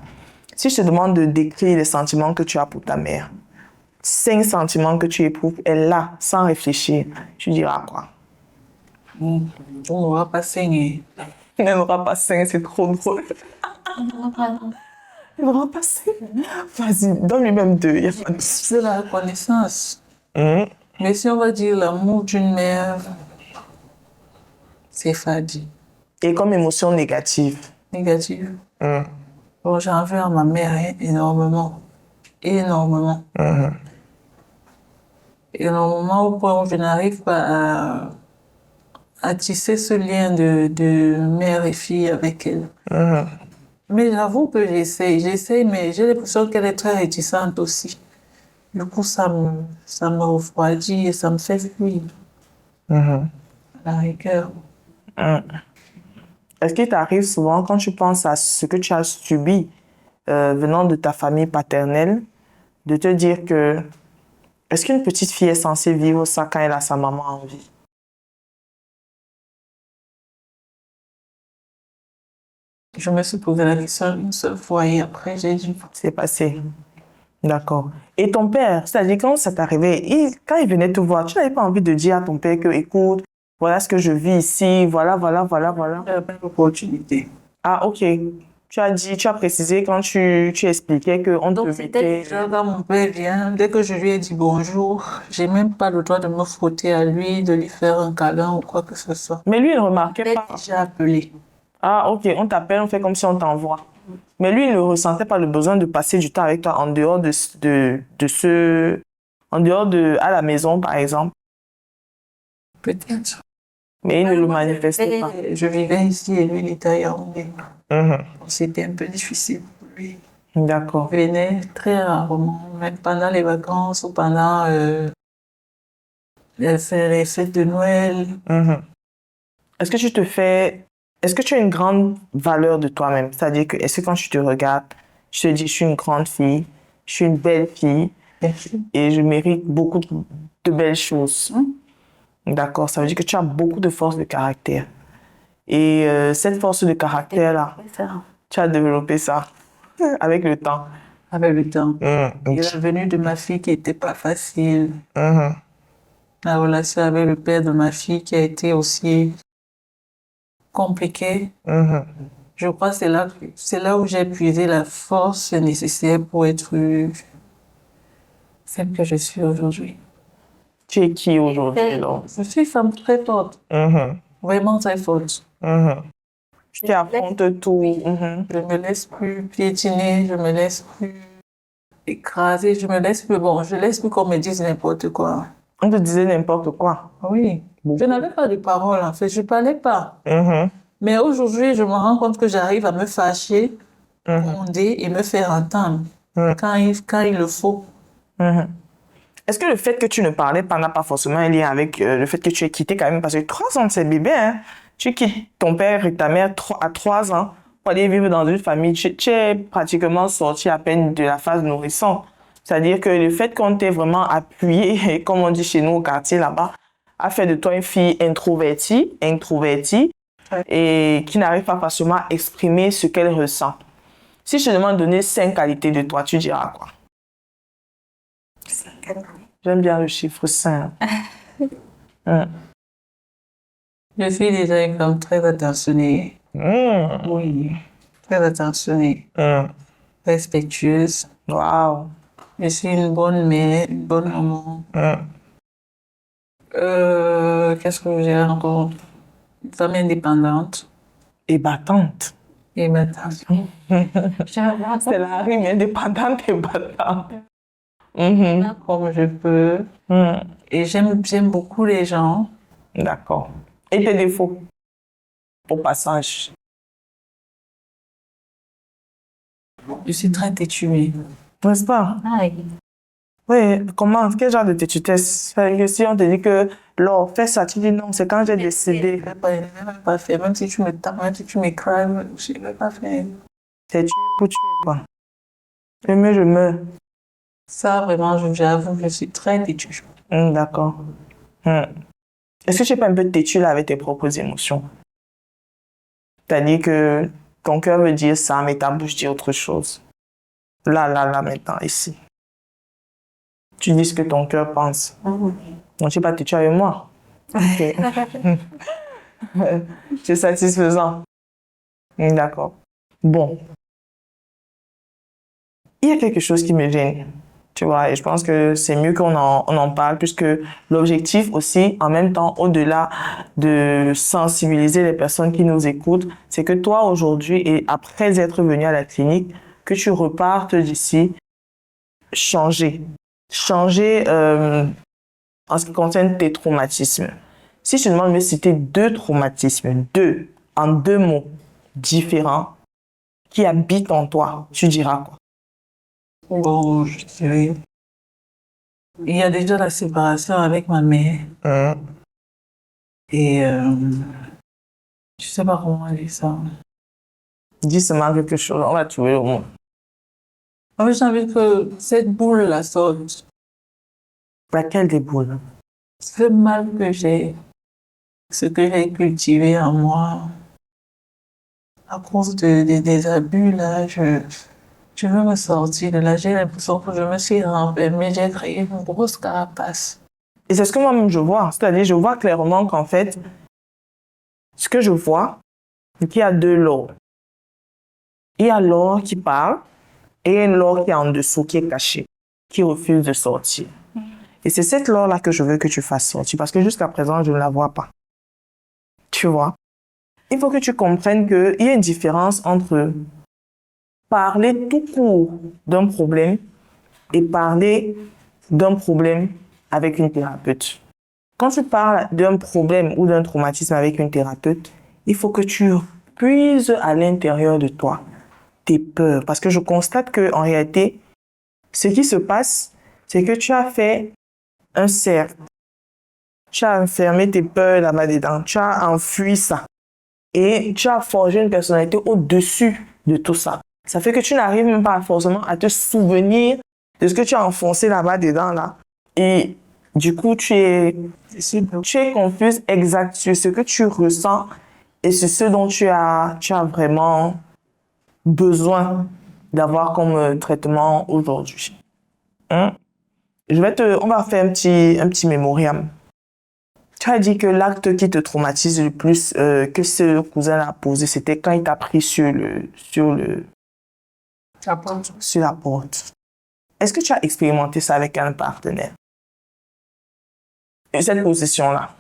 Si je te demande de décrire les sentiments que tu as pour ta mère, 5 sentiments que tu éprouves, elle là, sans réfléchir, tu diras quoi? On n'aura pas saigné. Elle n'aura pas 5, c'est trop drôle. Elle n'aura pas 5. Vas-y, donne-lui même 2. Il y a pas de... C'est la reconnaissance. Mais si on va dire l'amour d'une mère, c'est fadi, Et comme émotion négative? négative. Bon, j'en veux à ma mère énormément. Énormément. Énormément au point où je n'arrive pas à tisser ce lien de mère et fille avec elle. Mais j'avoue que j'essaye, mais j'ai l'impression qu'elle est très réticente aussi. Du coup, ça me refroidit et ça me fait fuir. À la rigueur. Est-ce qu'il t'arrive souvent, quand tu penses à ce que tu as subi venant de ta famille paternelle, de te dire que est-ce qu'une petite fille est censée vivre ça quand elle a sa maman en vie? Je me suis posé la question une seule fois et après j'ai dit C'est passé. D'accord. Et ton père, c'est-à-dire quand ça t'arrivait, quand il venait te voir, tu n'avais pas envie de dire à ton père que, écoute, voilà ce que je vis ici, voilà. j'avais pas l'opportunité. Ah, ok. Tu as précisé quand tu expliquais qu'on te Donc c'était mettait... déjà quand mon père vient, dès que je lui ai dit bonjour, j'ai même pas le droit de me frotter à lui, de lui faire un câlin ou quoi que ce soit. Mais lui, il ne remarquait Il pas. est déjà appelé. Ah, ok, on t'appelle, on fait comme si on t'envoie. Mais lui, il ne ressentait pas le besoin de passer du temps avec toi en dehors à la maison, par exemple. Peut-être. Mais il ne le manifestait pas. Je vivais ici et lui, il était à Yaoundé. C'était un peu difficile pour lui. D'accord. Il venait très rarement, même pendant les vacances ou pendant les fêtes de Noël. Est-ce que tu as une grande valeur de toi-même? C'est-à-dire que, est-ce que quand tu te regardes, tu te dis, je suis une grande fille, je suis une belle fille et je mérite beaucoup de belles choses. D'accord, ça veut dire que tu as beaucoup de force de caractère. Et cette force de caractère-là, tu as développé ça avec le temps. Avec le temps. Et la venue de ma fille qui n'était pas facile. La relation avec le père de ma fille qui a été aussi compliquée. Je crois que c'est là où j'ai puisé la force nécessaire pour être celle que je suis aujourd'hui. Tu es qui aujourd'hui, alors? Je suis une femme très forte. Vraiment très forte. Tu affrontes tout. Je me laisse plus piétiner, je me laisse plus écrasée, je me laisse plus, bon, je laisse plus qu'on me dise n'importe quoi. On te disait n'importe quoi. Oui. Je n'avais pas de parole, en fait, je parlais pas. Mhm. Mais aujourd'hui, je me rends compte que j'arrive à me fâcher, gronder et me faire entendre quand il le faut. Mhm. Est-ce que le fait que tu ne parlais pas n'a pas forcément un lien avec le fait que tu aies quitté quand même, parce que 3 ans de ces bébés, hein, tu quittes ton père et ta mère à 3 ans pour aller vivre dans une famille, tu es pratiquement sorti à peine de la phase nourrisson. C'est-à-dire que le fait qu'on t'ait vraiment appuyé, comme on dit chez nous au quartier là-bas, a fait de toi une fille introvertie, et qui n'arrive pas facilement à exprimer ce qu'elle ressent. Si je te demande de donner 5 qualités de toi, tu diras quoi? J'aime bien le chiffre 5. Je suis déjà une femme très attentionnée. Oui, très attentionnée, respectueuse. Wow. Je suis une bonne mère, une bonne maman. Qu'est-ce que j'ai encore? Une femme indépendante. Et battante. Et maintenant, C'est la rime indépendante et battante. Mhm. comme je peux. Et j'aime beaucoup les gens. D'accord. Et tes défauts? Au passage. Je suis très têtue. N'est-ce pas? Oui, comment? Quel genre de têtutesse? C'est-à-dire que si on te dit que Laure, fais ça, tu dis non, c'est quand j'ai décidé. Je ne vais même pas faire. Même si tu me tapes, même si tu m'écrases, je ne vais pas faire. C'est tuer pour tuer, quoi. Le mieux, je meurs. Ça, vraiment, j'avoue, je suis très têtue. D'accord. Est-ce que tu n'es pas un peu têtu là avec tes propres émotions? C'est-à-dire que ton cœur veut dire ça, mais ta bouche dit autre chose. Là, maintenant, ici. Tu dis ce que ton cœur pense. Donc, tu n'es pas têtu avec moi. Ok. C'est satisfaisant. D'accord. Bon. Il y a quelque chose qui me gêne. Tu vois, et je pense que c'est mieux qu'on en parle, puisque l'objectif aussi, en même temps, au-delà de sensibiliser les personnes qui nous écoutent, c'est que toi, aujourd'hui, et après être venu à la clinique, que tu repartes d'ici changé. Changé en ce qui concerne tes traumatismes. Si je te demande de me citer 2 traumatismes, en 2 mots différents, qui habitent en toi, tu diras quoi? Bon, je dirais. Il y a déjà la séparation avec ma mère. Et je sais pas comment dire ça. Dis seulement quelque chose, on va trouver le mot. En fait, j'ai envie que cette boule-là sorte. Laquelle des boules? Ce mal que j'ai, ce que j'ai cultivé en moi, à cause des abus, là, je veux me sortir de là. J'ai l'impression que je me suis renfermée, j'ai créé une grosse carapace. Et c'est ce que moi-même je vois. C'est-à-dire, je vois clairement qu'en fait, ce que je vois, c'est qu'il y a 2 Laure. Il y a Laure qui parle et il y a une Laure qui est en dessous, qui est cachée, qui refuse de sortir. Et c'est cette Laure-là que je veux que tu fasses sortir parce que jusqu'à présent, je ne la vois pas. Tu vois? Il faut que tu comprennes qu'il y a une différence entre parler tout court d'un problème et parler d'un problème avec une thérapeute. Quand tu parles d'un problème ou d'un traumatisme avec une thérapeute, il faut que tu puises à l'intérieur de toi tes peurs. Parce que je constate qu'en réalité, ce qui se passe, c'est que tu as fait un cercle. Tu as enfermé tes peurs là-bas dedans. Tu as enfui ça. Et tu as forgé une personnalité au-dessus de tout ça. Ça fait que tu n'arrives même pas forcément à te souvenir de ce que tu as enfoncé là-bas dedans là. Et du coup, tu es confuse exact sur ce que tu ressens et sur ce dont tu as vraiment besoin d'avoir comme traitement aujourd'hui. On va faire un petit mémoriam. Tu as dit que l'acte qui te traumatise le plus que ce cousin a posé, c'était quand il t'a pris sur la porte. Est-ce que tu as expérimenté ça avec un partenaire? Cette position-là?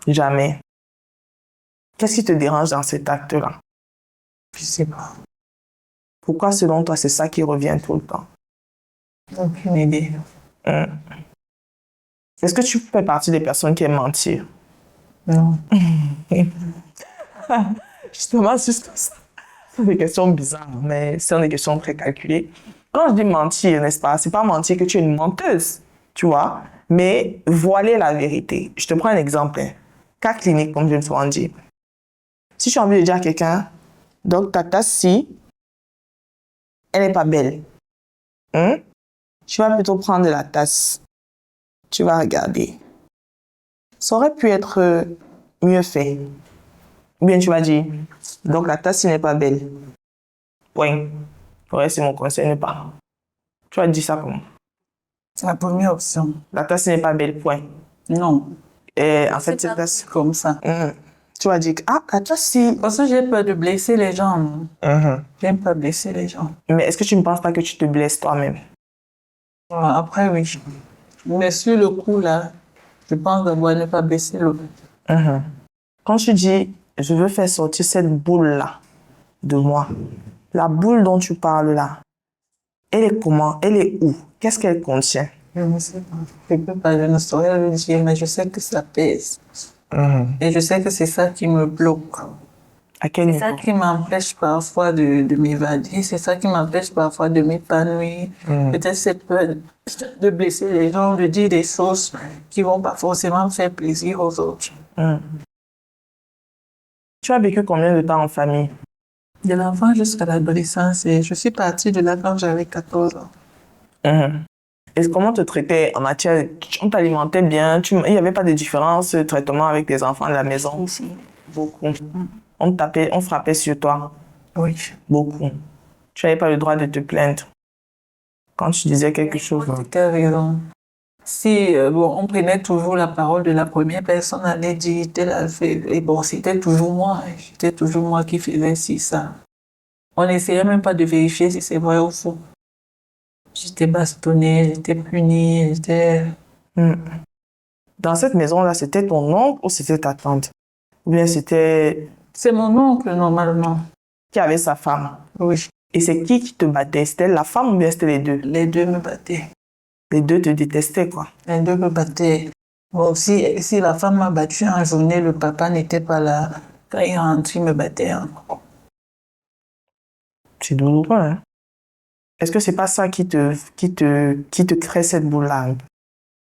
Jamais. Qu'est-ce qui te dérange dans cet acte-là? Je sais pas. Pourquoi, selon toi, c'est ça qui revient tout le temps? Aucune idée. Est-ce que tu fais partie des personnes qui aiment mentir? Non. Justement, c'est ça. C'est des questions bizarres, mais ce sont des questions très calculées. Quand je dis mentir, n'est-ce pas, c'est pas mentir que tu es une menteuse, tu vois, mais voiler la vérité. Je te prends un exemple, hein. Cas clinique, comme je viens de souvent dire. Si tu as envie de dire à quelqu'un, donc ta tasse-ci, elle n'est pas belle. Tu vas plutôt prendre la tasse. Tu vas regarder. Ça aurait pu être mieux fait. Ou bien tu vas dire, donc la tasse n'est pas belle. Point. Ouais, c'est mon conseil, ne pas. Tu vas dire ça comment? C'est la première option. La tasse n'est pas belle, point. Non. Et en fait, cette tasse. Comme ça. Tu vas dire, ah, la tasse, si. Parce que j'ai peur de blesser les gens. J'aime pas blesser les gens. Mais est-ce que tu ne penses pas que tu te blesses toi-même? Après, oui. Mais sur le coup, là, je pense d'abord ne pas blesser l'autre. Quand tu dis, je veux faire sortir cette boule-là de moi, la boule dont tu parles là, elle est comment? Elle est où? Qu'est-ce qu'elle contient? Je ne sais pas. Je peux pas, je ne saurais le dire, mais je sais que ça pèse. Et je sais que c'est ça qui me bloque. À quel C'est niveau? ça qui m'empêche parfois de m'évader, c'est ça qui m'empêche parfois de m'épanouir. Peut-être cette peur de blesser les gens, de dire des choses qui vont pas forcément faire plaisir aux autres. Tu as vécu combien de temps en famille? De l'enfant jusqu'à l'adolescence, et je suis partie de là quand j'avais 14 ans. Et comment te traitais en matière... On t'alimentait bien? Il n'y avait pas de différence de traitement avec tes enfants à la maison? Aussi. Beaucoup. On tapait, on frappait sur toi? Oui. Beaucoup. Tu n'avais pas le droit de te plaindre quand tu disais quelque chose? Tu as raison. Si on prenait toujours la parole de la première personne, allait dire tel a fait, et bon, c'était toujours moi qui faisais ci, ça. On n'essayait même pas de vérifier si c'est vrai ou faux. J'étais bastonnée, j'étais punie, j'étais... Dans cette maison-là, c'était ton oncle ou c'était ta tante? Ou bien c'était... C'est mon oncle, normalement. Qui avait sa femme? Oui. Et c'est qui te battait? C'était la femme ou bien c'était les deux? Les deux me battaient. Les deux te détestaient, quoi. Les deux me battaient. Bon, si la femme m'a battu en journée, le papa n'était pas là. Quand il rentre, il me battait encore. C'est douloureux, hein? Est-ce que c'est pas ça qui te crée cette boule-là?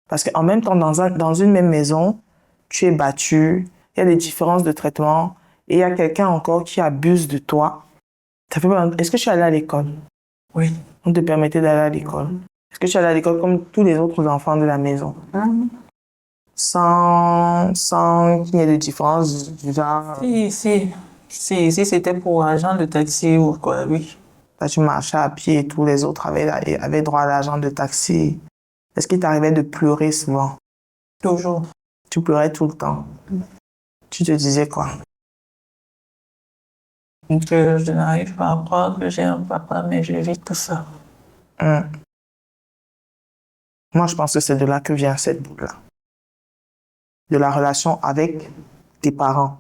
Parce qu'en même temps, dans une même maison, tu es battu, il y a des différences de traitement, et il y a quelqu'un encore qui abuse de toi. Est-ce que tu es allé à l'école? Oui. On te permettait d'aller à l'école? Est-ce que tu es allé à l'école comme tous les autres enfants de la maison? Sans qu'il y ait de différence du genre... Si c'était pour agent de taxi ou quoi, oui. Là, tu marchais à pied et tous les autres avaient droit à l'argent de taxi. Est-ce qu'il t'arrivait de pleurer souvent? Toujours. Tu pleurais tout le temps. Tu te disais quoi? Que je n'arrive pas à croire que j'ai un papa, mais je vis tout ça. Moi, je pense que c'est de là que vient cette boule-là. De la relation avec tes parents.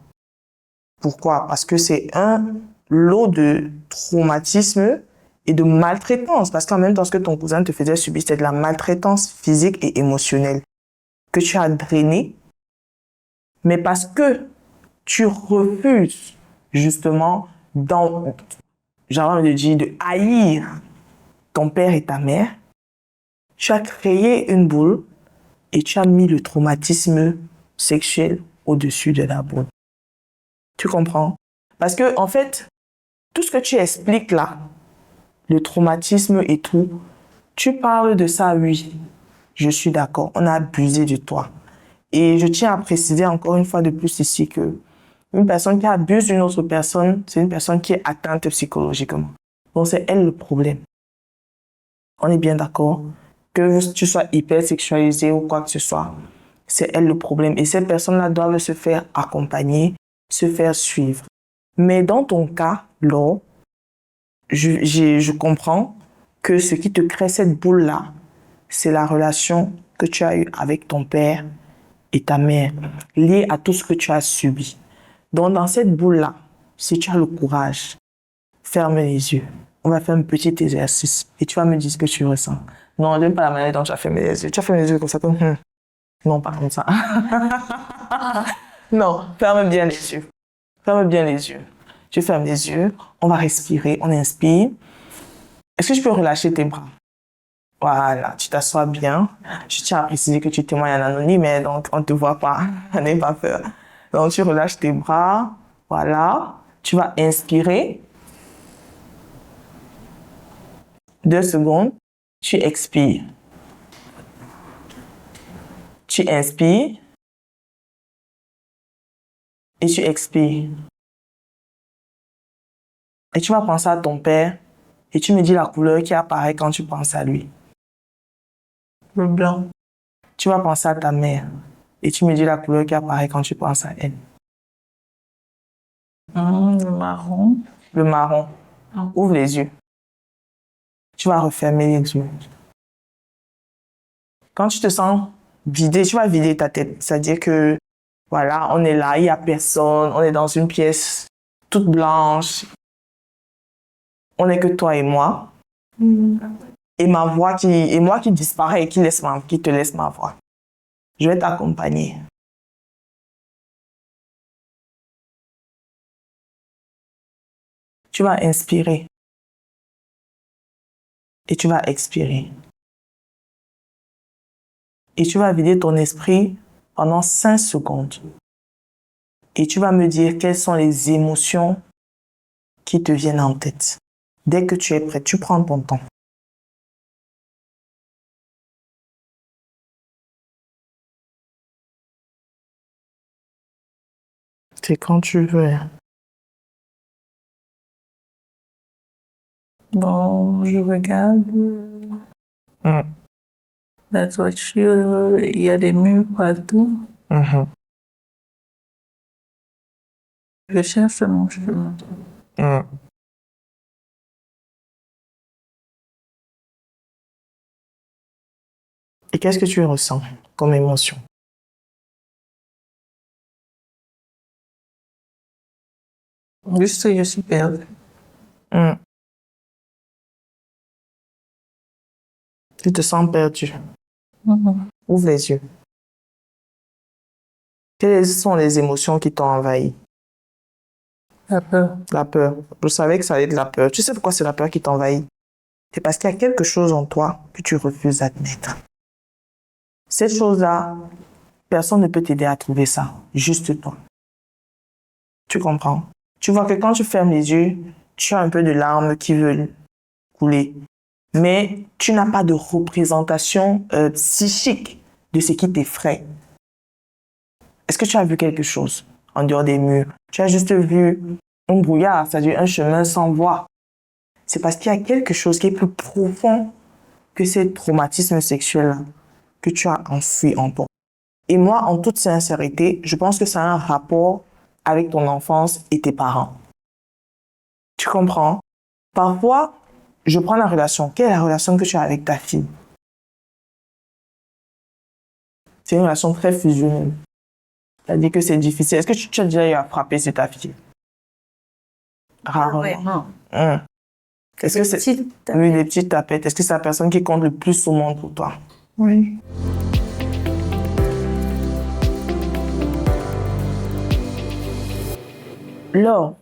Pourquoi? Parce que c'est un lot de traumatisme et de maltraitance. Parce qu'en même temps, ce que ton cousin te faisait subir, c'était de la maltraitance physique et émotionnelle que tu as drainée. Mais parce que tu refuses justement j'ai envie de dire, de haïr ton père et ta mère, tu as créé une boule et tu as mis le traumatisme sexuel au-dessus de la boule. Tu comprends? Parce que, en fait, tout ce que tu expliques là, le traumatisme et tout, tu parles de ça, oui. Je suis d'accord, on a abusé de toi. Et je tiens à préciser encore une fois de plus ici que une personne qui abuse d'une autre personne, c'est une personne qui est atteinte psychologiquement. Donc, c'est elle le problème. On est bien d'accord? Que tu sois hyper sexualisé ou quoi que ce soit, c'est elle le problème. Et ces personnes-là doivent se faire accompagner, se faire suivre. Mais dans ton cas, Laure, je comprends que ce qui te crée cette boule-là, c'est la relation que tu as eue avec ton père et ta mère, liée à tout ce que tu as subi. Donc, dans cette boule-là, si tu as le courage, ferme les yeux. On va faire un petit exercice et tu vas me dire ce que tu ressens. Non, j'aime pas la manière dont tu as fait mes yeux. Tu as fait mes yeux comme ça, comme... Non, pas comme ça. Non, ferme bien les yeux. Ferme bien les yeux. Tu fermes les yeux, on va respirer, on inspire. Est-ce que je peux relâcher tes bras? Voilà, tu t'assois bien. Je tiens à préciser que tu témoignes en anonyme, mais donc on ne te voit pas. N'aie pas peur. Donc tu relâches tes bras. Voilà. Tu vas inspirer. 2 secondes. Tu expires. Tu inspires. Et tu expires. Et tu vas penser à ton père. Et tu me dis la couleur qui apparaît quand tu penses à lui. Le blanc. Tu vas penser à ta mère. Et tu me dis la couleur qui apparaît quand tu penses à elle. Le marron. Le marron. Ouvre les yeux. Tu vas refermer les yeux. Quand tu te sens vidé, tu vas vider ta tête. C'est-à-dire que, voilà, on est là, il n'y a personne, on est dans une pièce toute blanche. On n'est que toi et moi. Et ma voix qui disparaît et qui te laisse ma voix. Je vais t'accompagner. Tu vas inspirer. Et tu vas expirer. Et tu vas vider ton esprit pendant 5 secondes. Et tu vas me dire quelles sont les émotions qui te viennent en tête. Dès que tu es prêt, tu prends ton temps. C'est quand tu veux. Bon, je regarde la toiture, il y a des murs partout. Je cherche mon chemin. Et qu'est-ce que tu ressens comme émotion? Juste, je suis perdue. Tu te sens perdu. Ouvre les yeux. Quelles sont les émotions qui t'ont envahi? La peur. La peur. Je savais que ça allait être la peur. Tu sais pourquoi c'est la peur qui t'envahit? C'est parce qu'il y a quelque chose en toi que tu refuses d'admettre. Cette chose-là, personne ne peut t'aider à trouver ça. Juste toi. Tu comprends? Tu vois que quand tu fermes les yeux, tu as un peu de larmes qui veulent couler. Mais tu n'as pas de représentation psychique de ce qui t'effraie. Est-ce que tu as vu quelque chose en dehors des murs? Tu as juste vu un brouillard, c'est-à-dire un chemin sans voie. C'est parce qu'il y a quelque chose qui est plus profond que ce traumatisme sexuel que tu as enfoui en toi. Et moi, en toute sincérité, je pense que ça a un rapport avec ton enfance et tes parents. Tu comprends? Parfois, je prends la relation. Quelle est la relation que tu as avec ta fille? C'est une relation très fusionnelle. C'est-à-dire que c'est difficile. Est-ce que tu as déjà eu à frapper sur ta fille? Rarement. Est-ce que c'est... Oui, des petites tapettes. Est-ce que c'est la personne qui compte le plus au monde pour toi? Oui. Laure,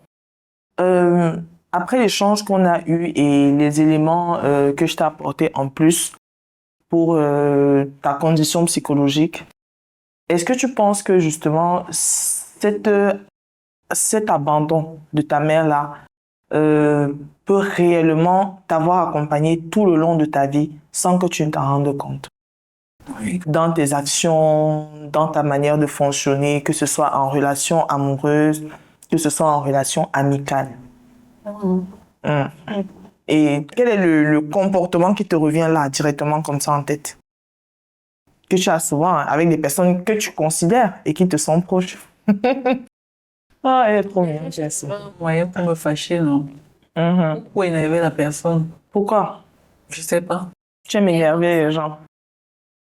après l'échange qu'on a eu et les éléments que je t'ai apportés en plus pour ta condition psychologique, est-ce que tu penses que justement cet abandon de ta mère-là peut réellement t'avoir accompagné tout le long de ta vie sans que tu ne t'en rendes compte? Oui. Dans tes actions, dans ta manière de fonctionner, que ce soit en relation amoureuse, que ce soit en relation amicale. Et quel est le comportement qui te revient là, directement comme ça en tête? Que tu as souvent avec des personnes que tu considères et qui te sont proches. Ah, elle est trop mignonne, Jessie. Moyen pour me fâcher, non? Pour énerver la personne. Pourquoi? Je sais pas. Tu aimes énerver les gens.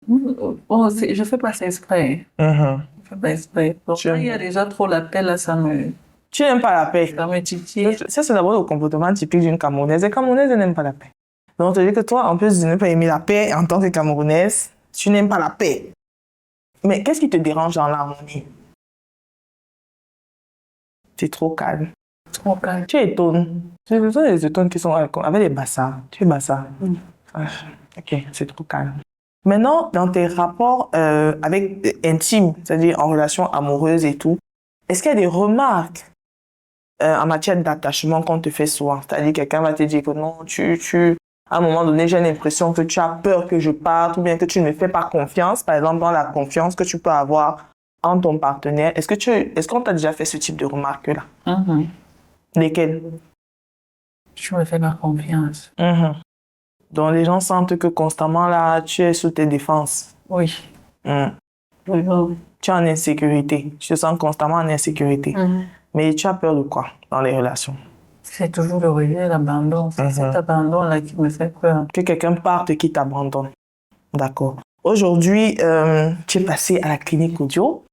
Bon, je fais pas ça exprès. Je fais pas exprès. Donc, quand il y a déjà trop l'appel, là, ça me... Tu n'aimes pas la paix. Ça me titille. Ça, c'est d'abord le comportement typique d'une Camerounaise. Les Camerounaises n'aiment pas la paix. Donc, ça veut dire que toi, en plus de ne pas aimer la paix en tant que Camerounaise, tu n'aimes pas la paix. Mais qu'est-ce qui te dérange dans l'harmonie? Tu es trop calme. Trop calme. Tu étonnes. J'ai besoin des étonnes qui sont avec des bassards. Tu es bassard. Ah, ok, c'est trop calme. Maintenant, dans tes rapports intimes, c'est-à-dire en relation amoureuse et tout, est-ce qu'il y a des remarques en matière d'attachement qu'on te fait souvent? C'est-à-dire quelqu'un va te dire que non, à un moment donné, j'ai l'impression que tu as peur que je parte ou bien que tu ne me fais pas confiance, par exemple dans la confiance que tu peux avoir en ton partenaire. Est-ce qu'on t'a déjà fait ce type de remarques-là? Lesquelles? Tu me fais ma confiance. Donc les gens sentent que constamment là, tu es sous tes défenses. Oui. Oui, oui. Tu es en insécurité. Tu te sens constamment en insécurité. Mais tu as peur de quoi dans les relations? C'est toujours le rejet, l'abandon. C'est cet abandon-là qui me fait peur. Que quelqu'un parte et qui t'abandonne. D'accord. Aujourd'hui, tu es passé à la clinique audio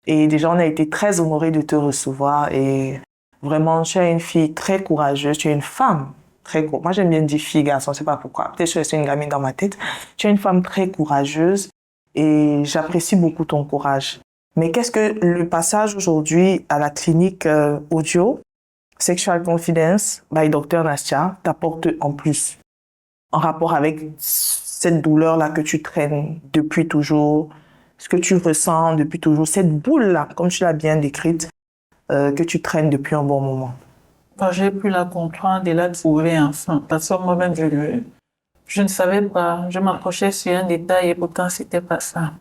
et déjà on a été très honorés de te recevoir et vraiment tu es une fille très courageuse, tu es une femme très courageuse. Moi j'aime bien dire fille, garçon, je ne sais pas pourquoi. Peut-être que je suis une gamine dans ma tête. Tu es une femme très courageuse et j'apprécie beaucoup ton courage. Mais qu'est-ce que le passage aujourd'hui à la clinique audio, Sexual Confidence by Dr Nastia, t'apporte en plus en rapport avec cette douleur-là que tu traînes depuis toujours, ce que tu ressens depuis toujours, cette boule-là, comme tu l'as bien décrite, que tu traînes depuis un bon moment? Quand j'ai pu la comprendre et la trouver enfin, parce que moi-même, je ne savais pas. Je m'approchais sur un détail et pourtant, c'était pas ça.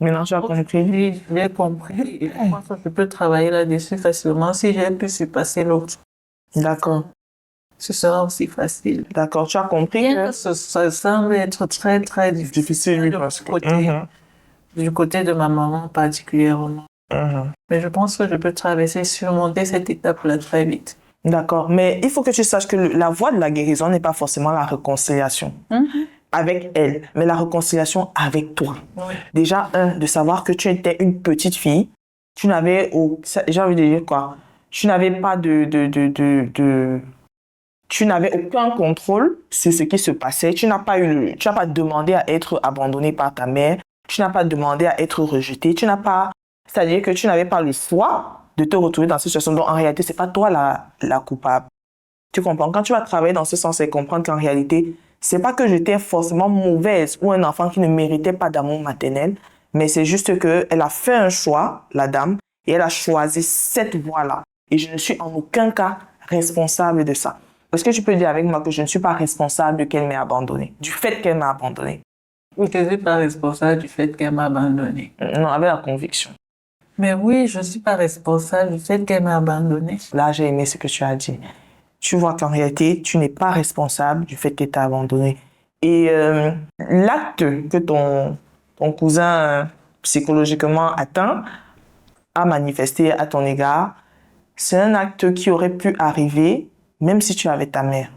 Maintenant, tu as compris. J'ai compris. Et je pense que je peux travailler là-dessus facilement. Si j'ai pu surpasser l'autre, D'accord. ce sera aussi facile. D'accord, tu as compris Bien que ça semble être très, très difficile oui, de parce mon côté, du côté de ma maman particulièrement. Mais je pense que je peux surmonter cette étape-là très vite. D'accord, mais il faut que tu saches que la voie de la guérison n'est pas forcément la réconciliation avec elle, mais la réconciliation avec toi. Oui. Déjà, de savoir que tu étais une petite fille, tu n'avais, j'ai envie de dire quoi, tu n'avais pas tu n'avais aucun contrôle sur ce qui se passait, tu n'as pas demandé à être abandonnée par ta mère, tu n'as pas demandé à être rejetée, c'est-à-dire que tu n'avais pas le choix de te retrouver dans cette situation. Donc, en réalité, c'est pas toi la coupable. Tu comprends? Quand tu vas travailler dans ce sens et comprendre qu'en réalité, c'est pas que j'étais forcément mauvaise ou un enfant qui ne méritait pas d'amour maternel, mais c'est juste qu'elle a fait un choix, la dame, et elle a choisi cette voie-là. Et je ne suis en aucun cas responsable de ça. Est-ce que tu peux dire avec moi que je ne suis pas responsable de qu'elle m'ait abandonnée, du fait qu'elle m'a abandonnée? Oui, je ne suis pas responsable du fait qu'elle m'a abandonnée. Non, avec la conviction. Mais oui, je ne suis pas responsable du fait qu'elle m'a abandonnée. Là, j'ai aimé ce que tu as dit. Tu vois qu'en réalité, tu n'es pas responsable du fait qu'elle t'a abandonné. Et l'acte que ton cousin psychologiquement atteint a manifesté à ton égard, c'est un acte qui aurait pu arriver même si tu avais ta mère.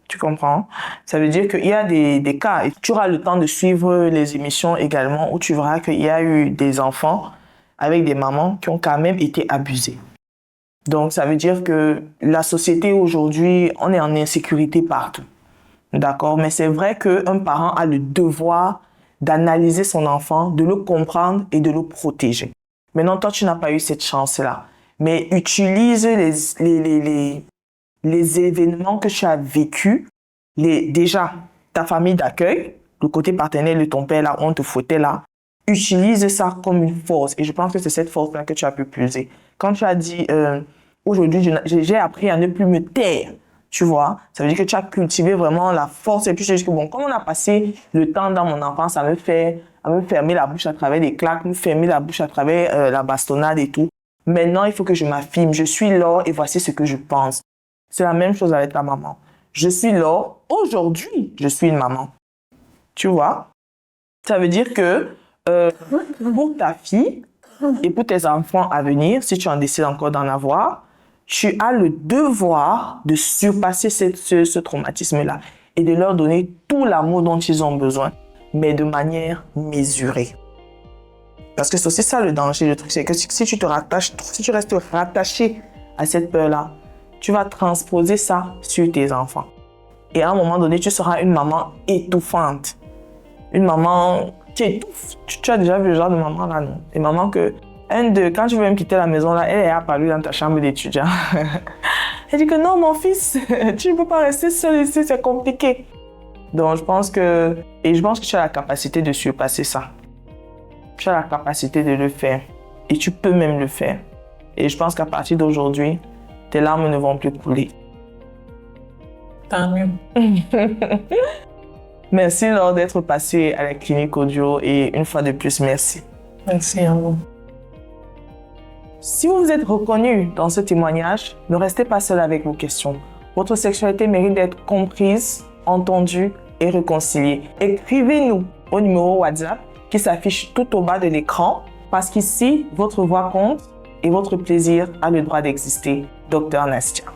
Tu comprends? Ça veut dire qu'il y a des cas, et tu auras le temps de suivre les émissions également, où tu verras qu'il y a eu des enfants avec des mamans qui ont quand même été abusées. Donc, ça veut dire que la société aujourd'hui, on est en insécurité partout. D'accord? Mais c'est vrai qu'un parent a le devoir d'analyser son enfant, de le comprendre et de le protéger. Maintenant, toi, tu n'as pas eu cette chance-là. Mais utilise les événements que tu as vécus, déjà ta famille d'accueil, le côté paternel de ton père là, où on te fouettait là, utilise ça comme une force. Et je pense que c'est cette force-là que tu as pu puiser. Quand tu as dit, aujourd'hui, j'ai appris à ne plus me taire, tu vois, ça veut dire que tu as cultivé vraiment la force. Et puis je dis que bon, comme on a passé le temps dans mon enfance à me fermer la bouche à travers des claques, me fermer la bouche à travers la bastonnade et tout, maintenant il faut que je m'affirme. Je suis là et voici ce que je pense. C'est la même chose avec ta maman. Je suis là, aujourd'hui, je suis une maman. Tu vois? Ça veut dire que pour ta fille et pour tes enfants à venir, si tu en décides encore d'en avoir, tu as le devoir de surpasser ce traumatisme-là et de leur donner tout l'amour dont ils ont besoin, mais de manière mesurée. Parce que c'est aussi ça le danger. Le truc, c'est que si tu restes rattaché à cette peur-là, tu vas transposer ça sur tes enfants. Et à un moment donné, tu seras une maman étouffante. Une maman qui étouffe. Tu as déjà vu le genre de maman là, non? Des mamans que, quand tu veux même quitter la maison là, elle est apparue dans ta chambre d'étudiant. Elle dit que non, mon fils, tu ne peux pas rester seul ici, c'est compliqué. Donc je pense que tu as la capacité de surpasser ça. Tu as la capacité de le faire. Et tu peux même le faire. Et je pense qu'à partir d'aujourd'hui, tes larmes ne vont plus couler. Tant mieux. Merci Laure d'être passée à la clinique audio et une fois de plus, merci. Merci à vous. Si vous vous êtes reconnu dans ce témoignage, ne restez pas seul avec vos questions. Votre sexualité mérite d'être comprise, entendue et réconciliée. Écrivez-nous au numéro WhatsApp qui s'affiche tout au bas de l'écran parce qu'ici, votre voix compte et votre plaisir a le droit d'exister. Dr Nastia.